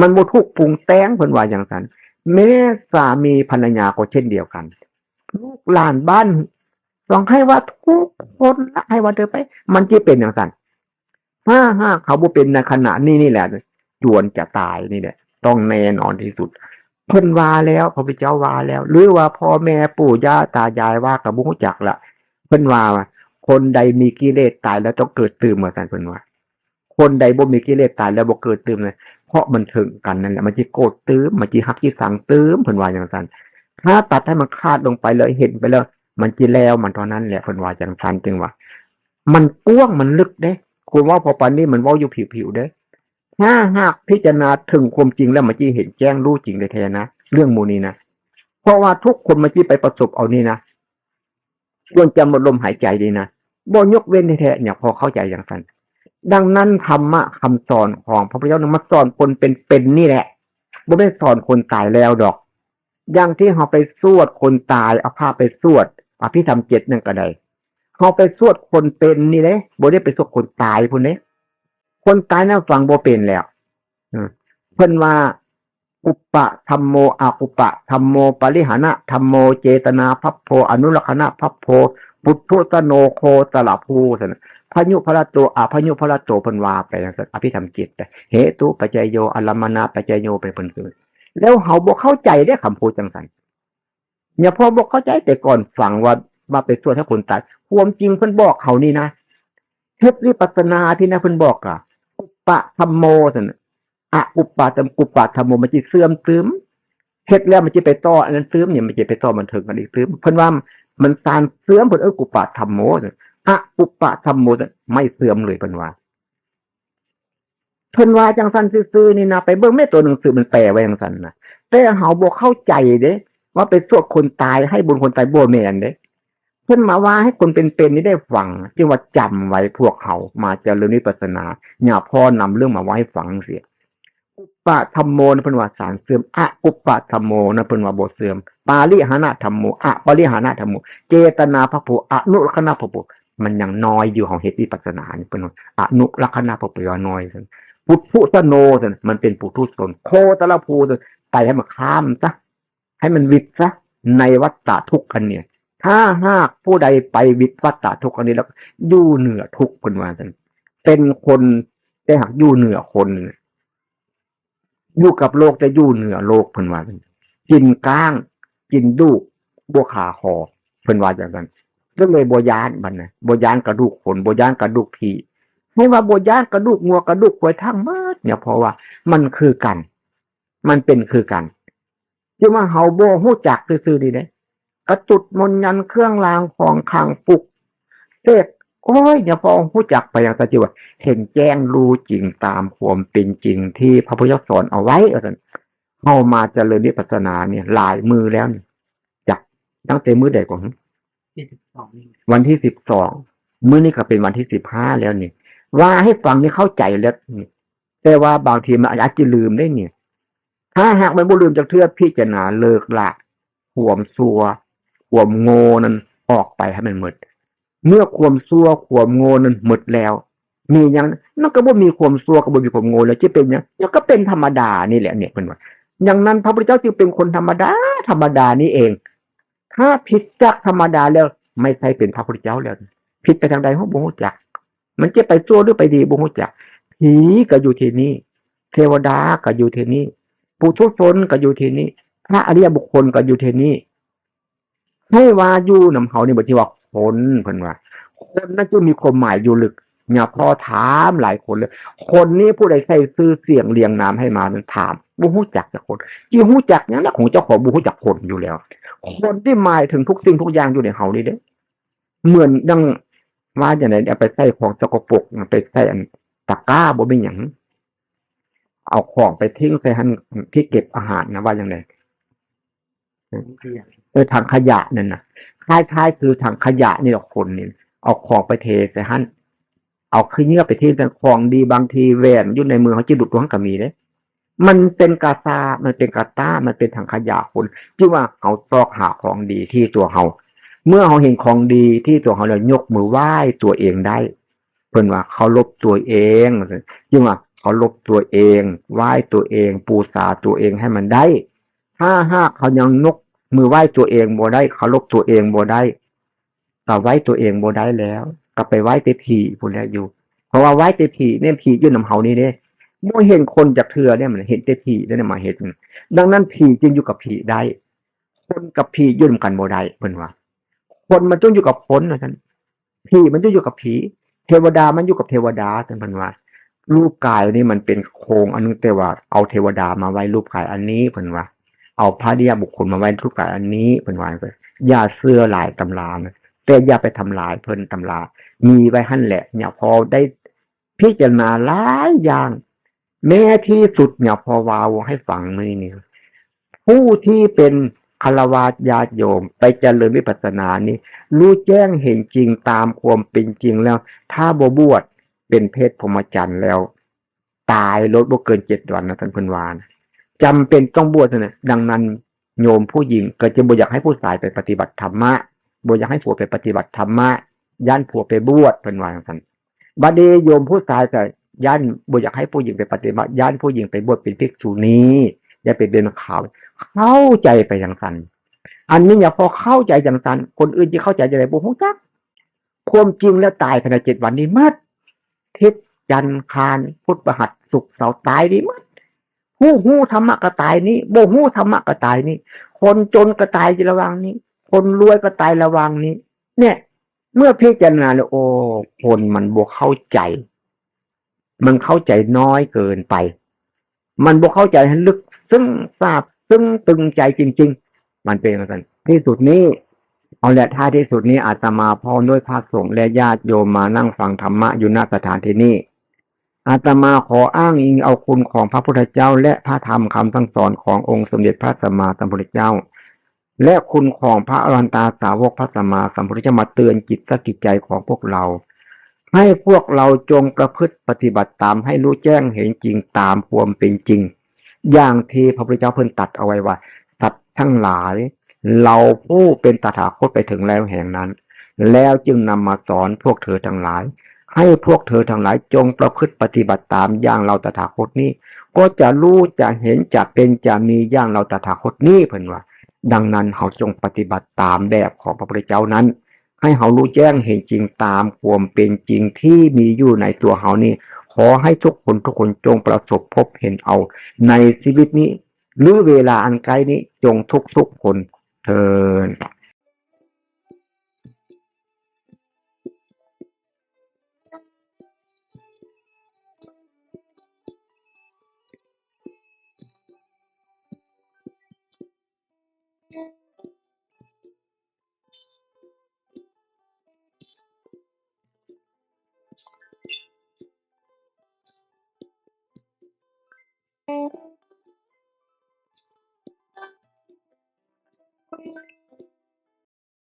มันบ่ถูกปรุงแต่งเพิ่นว่าอย่างนั้นแม้สามีภรรยาก็เช่นเดียวกันลูกหลานบ้านต้องให้ว่าทุกคนละให้ว่าเดินไปมันจะเป็นอย่างนั้นถ้าเขาบ่เป็นในขณะนี้นี่แหละจวนจะตายนี่แหละต้องแน่นอนที่สุดเพิ่นว่าแล้วพระพุทธเจ้าว่าแล้วหรือว่าพ่อแม่ปู่ย่าตายายว่าก็บ่รู้จักละเพิ่นว่าคนใดมีกิเลสตายแล้วต้องเกิดตื่นเหมือนกันเพิ่นว่าคนใดบ่มีกิเลสตายแล้วบ่เกิดตื่นเลยเพราะมันถึงกันนั่นแหละมันสิโกรธตื้มมันสิฮักสิสังตื้มเพิ่นว่าอย่างนั้นถ้าตัดให้มันขาดลงไปเลยเห็นไปแล้วมันสิแล้วมันเท่านั้นแหละเพิ่นว่าจังซั่นจึงว่ามันกว้างมันลึกเด้คุณว่าพอปานนี้มันเว้าอยู่ผิวๆเด้ถ้าหากพิจารณาถึงความจริงแล้วมันสิเห็นแจ้งรู้จริงแท้ๆนะเรื่องหมู่นี้นะเพราะว่าทุกคนมันสิไปประสบเอานี่นะควรจะหมดลมหายใจดีนะบ่ยกเว้นแท้ๆเนี่ยพอเข้าใจอย่างนั้นดังนั้นธรรมะคำสอนของพระพุทธเจ้ามาสอนคนเป็นนี่แหละบ่ได้สอนคนตายแล้วดอกอย่างที่เฮาไปสวดคนตายเอาผ้าไปสวดอภิธรรม7นั่นก็ได้เฮาไปสวดคนเป็นนี่แหละบ่ได้ไปสวดคนตายพุ่นเด้คนตายนั้นฟังบ่เป็นแล้วเพิ่นว่าอุปปะธัมโมออุปปะธัมโมปริหานะธัมโมเจตนาภัพโพอนุรักขณะภัพโพปุถุตโนโคตละภูซั่นพยุพละโตพยุพละโตเพิ่นว่าไปจังซั่นอภิธรรมจิตเหตุปัจจัยโยอลัมมนะปัจจัยโยไปเพิ่นคือแล้วเฮาบ่เข้าใจได้คำพูดจังซั่นเนี่ยพอบ่เข้าใจแต่ก่อนฟังว่าไปสวดให้คนตายความจริงเพิ่นบอกเขานี่นะเฮ็ดวิปัสสนาที่นะเพิ่นบอกอ่ะอุปปะธัมโมซั่นอุปปะธัมโมมันสิเสื่อมซึมเฮ็ดแล้วมันสิไปต่ออันนั้นซึมเนี่ยมันสิไปต่อมันถึงกันอีกซึมเพิ่นว่ามันสารเสื่อมเพิ่นอุปปะธัมโมอุปปะธัมโมไม่เสื่อมเลยเพิ่นว่าจังซั่นซื่อๆนี่นะไปเบิ่งแม่ตัวหนังสือมันแปลไว้จังซั่นน่ะแต่เฮาบ่เข้าใจเด้ว่าไปสวดคนตายให้บุญคนตายบ่แม่นเด้เพิ่นมาว่าให้คนเป็นๆนี่ได้ฟังจึงว่าจำไว้พวกเขามาเจริญวิปัสสนาอย่าพอนำเรื่องมาไว้ให้ฟังเสียอุปปะธัมโมนะเพิ่นว่าสารเสื่อมอุปปะธัมโมนะเพิ่นว่าบ่เสื่อมปาริหานะธัมโมปาริหานะธัมโมเจตนาภพโพอนุรักขณะภพโพมันยังน้อยอยู่ของเฮ็ดวิปัสสนานี่เพิ่นว่าอนุรักขณะภพโพน้อยซั่นปุถุสโนซั่นมันเป็นปุถุชนโคตรภูซั่นไปให้มันข้ามซะให้มันวิตซะในวัฏฏะทุกข์กันเนี่ยถ้าหากผู้ใดไปวิวัฏฏะทุกข์อันนี้แล้วอยู่เหนือทุกข์เพิ่นว่าซั่นเป็นคนแต่หากอยู่เหนือคนอยู่กับโลกจะอยู่เหนือโลกเพิ่นว่ากินก้างกินดุบ่ขาคอเพิ่นว่าจังซั่นก็เลยบ่ย้านบัดน่ะบ่ย้านกระดูกคนบ่ย้านกระดูกผีไม่ว่าบ่ย้านกระดูกงัวกระดูกควายทั้งหมดเนี่ยเพราะว่ามันคือกันมันเป็นคือกันที่ว่าเฮาบ่ฮู้จักซื่อๆนี่เด้กระจุดมนต์ยันเครื่องรางของขลังปลุกเสกโอ้ยอย่าพอฮู้จักไปอย่างตะจิว่าเห็นแจ้งรู้จริงตามความเป็นจริงที่พระพุทธเจ้าสอนเอาไว้ว่าซั่นเฮามาเจริญวิปัสสนาเนี่ยหลายมือแล้วจักตั้งแต่มื้อใดก่อนวันที่12มื้อนี้ก็เป็นวันที่15แล้วนี่ว่าให้ฟังนี่เข้าใจแล้วนี่แต่ว่าบางทีมันอาจจะลืมได้นี่ถ้าหากมันบ่ลืมจักเทื่อพิจารณาเลิกละความซัวความโง่นั้นออกไปให้มันหมด เมื่อความชั่วความโง่นั้นหมดแล้วมีอย่างมันก็บ่มีความชั่วก็บ่มีความโง่แล้วจะเป็นยังก็เป็นธรรมดานี่แหละเนี่ยเป็นว่าอย่างนั้นพระพุทธเจ้าจึงเป็นคนธรรมดาธรรมดานี่เองถ้าผิดจากธรรมดาแล้วไม่ใช่เป็นพระพุทธเจ้าแล้วผิดไปทางใดบ่รู้จักมันจะไปชั่วหรือไปดีบ่รู้จักผีก็อยู่ที่นี่เทวดาก็อยู่ที่นี่ปุถุชนก็อยู่ที่นี่พระอริยบุคคลก็อยู่ที่นี่ให้ว่าอยู่นำเขานี่บ่ที่ว่าคนเพิ่นว่าคนนั้นจะมีความหมายอยู่ลึกเนี่ยพอถามหลายคนเลยคนนี้ผู้ใดใส่ชื่อเสียงเรียงนามให้มานั้นถามบ่รู้จักจักคนสิรู้จักหยังล่ะของเจ้าของบ่รู้จักคนอยู่แล้วคนที่หมายถึงทุกสิ่งทุกอย่างอยู่ในเฮานี่เด้เหมือนดังว่าจังได๋เอาไปใส่ของสกปรกไปใส่อันตะกร้าบ่มีหยังเอาของไปทิ้งใส่หั่นที่เก็บอาหารนะว่าจังได๋ถังขยะนั่นน่ะคล้ายๆคือถังขยะนี่แหละคนนี่เอาของไปเทใส่หั่นเอาขี้เหงื่อไปทิ้งใส่ของดีบางทีแหวนอยู่ในมือเขาจิหลุดตัวหั่นก็มีเด้มันเป็นกาซามันเป็นกาต้ามันเป็นถังขยะคนที่ว่าเขาซอกหาของดีที่ตัวเฮาเมื่อเขาเห็นของดีที่ตัวเขาแล้วยกมือไหว้ตัวเองได้เพิ่นว่าเคารพตัวเองจึงว่าเคารพตัวเองไหว้ตัวเองบูชาตัวเองให้มันได้ถ้าหากเขายังนกมือไหว้ตัวเองบ่ได้เคารพตัวเองบ่ได้ก็ไหว้ตัวเองบ่ได้แล้วก็ไปไหว้แต่ผีพุ่นแหละอยู่เพราะว่าไหว้แต่ผีเนี่ยผีอยู่นำเฮานี่เด้บ่เห็นคนจักเทื่อเนี่ยมันเห็นแต่ผีได้มาเฮ็ดดังนั้นผีจึงอยู่กับผีได้คนกับผีอยู่นำกันบ่ได้เพิ่นว่าคนมันต้องอยู่กับคนว่าซั่นผีมันต้องอยู่กับผีเทวดามันอยู่กับเทวดาซั่นเพิ่นว่ารูปกายนี่มันเป็นโครงอันนึงแต่ว่าเอาเทวดามาไว้รูปกายอันนี้เพิ่นว่าเอาพระอริยบุคคลมาไว้รูปกายอันนี้เพิ่นว่าอย่าเชื่อหลายตำรานะแต่อย่าไปทำลายเพิ่นตำรามีไว้หั่นแหละเนี่ยพอได้พิจารณาหลายอย่างแม้ที่สุดเนี่ยพอวาวให้ฟังนี่ผู้ที่เป็นฆราวาสญาติโยมไปเจริญวิปัสสนานี้รู้แจ้งเห็นจริงตามความเป็นจริงแล้วถ้าบ่บวชเป็นเพศพรหมจรรย์แล้วตายลดบ่เกิน7 วันนะท่านเพิ่นว่านะจำเป็นต้องบวชนะดังนั้นโยมผู้หญิงก็จะบ่อยากให้ผู้ชายไปปฏิบัติธรรมะบ่อยากให้ผัวไปปฏิบัติธรรมะย้านผัวไปบวชเพิ่นว่าจังซั่นบัดนี้โยมผู้ชายก็ย้านบ่อยากให้ผู้หญิงไปปฏิบัติย้านผู้หญิงไปบวชเป็นภิกษุณีอย่าไปเป็นข่าวเข้าใจไปจังซั่นอันนี้อย่าพอเข้าใจจังซั่นคนอื่นสิเข้าใจจังได๋บ่ฮู้จักความจริงแล้วตายภายใน7 วันนี้หมดทิศจันทร์คารพุธพฤหัสศุกร์เสาร์ตายนี้หมดฮู้ธรรมะก็ตายนี้บ่ฮู้ธรรมะก็ตายนี้คนจนก็ตายอยู่ระหว่างนี้คนรวยก็ตายระหว่างนี้เนี่ยเมื่อพิจารณาแล้วโอ้คนมันบ่เข้าใจมันเข้าใจน้อยเกินไปมันบ่เข้าใจให้ลึกซึ้งซาบซึ้งตึงใจจริงๆมันเป็นจังซั่นที่สุดนี้เอาละท้ายที่สุดนี้อาตมาพร้อมด้วยพระสงฆ์และญาติโยมมานั่งฟังธรรมะอยู่ณสถานที่นี้อาตมาขออ้างอิงเอาคุณของพระพุทธเจ้าและพระธรรมคำสั่งสอนขององค์สมเด็จพระสัมมาสัมพุทธเจ้าและคุณของพระอรหันตสาวกพระสัมมาสัมพุทธเจ้ามาเตือนจิตสกิจใจของพวกเราให้พวกเราจงประพฤติปฏิบัติตามให้รู้แจ้งเห็นจริงตามความเป็นจริงอย่างที่พระพุทธเจ้าเพิ่นตรัสเอาไว้ว่าสัตว์ทั้งหลายเราผู้เป็นตถาคตไปถึงแล้วแห่งนั้นแล้วจึงนำมาสอนพวกเธอทั้งหลายให้พวกเธอทั้งหลายจงประพฤติปฏิบัติตามอย่างเราตถาคตนี้ก็จะรู้จะเห็นจะเป็นจะมีอย่างเราตถาคตนี้เพิ่นว่าดังนั้นเขาจงปฏิบัติตามแบบของพระพุทธเจ้านั้นให้เขารู้แจ้งเห็นจริงตามความเป็นจริงที่มีอยู่ในตัวเขานี่ขอให้ทุกคนจงประสบพบเห็นเอาในชีวิตนี้หรือเวลาอันใกล้นี้จงทุกคนเทิน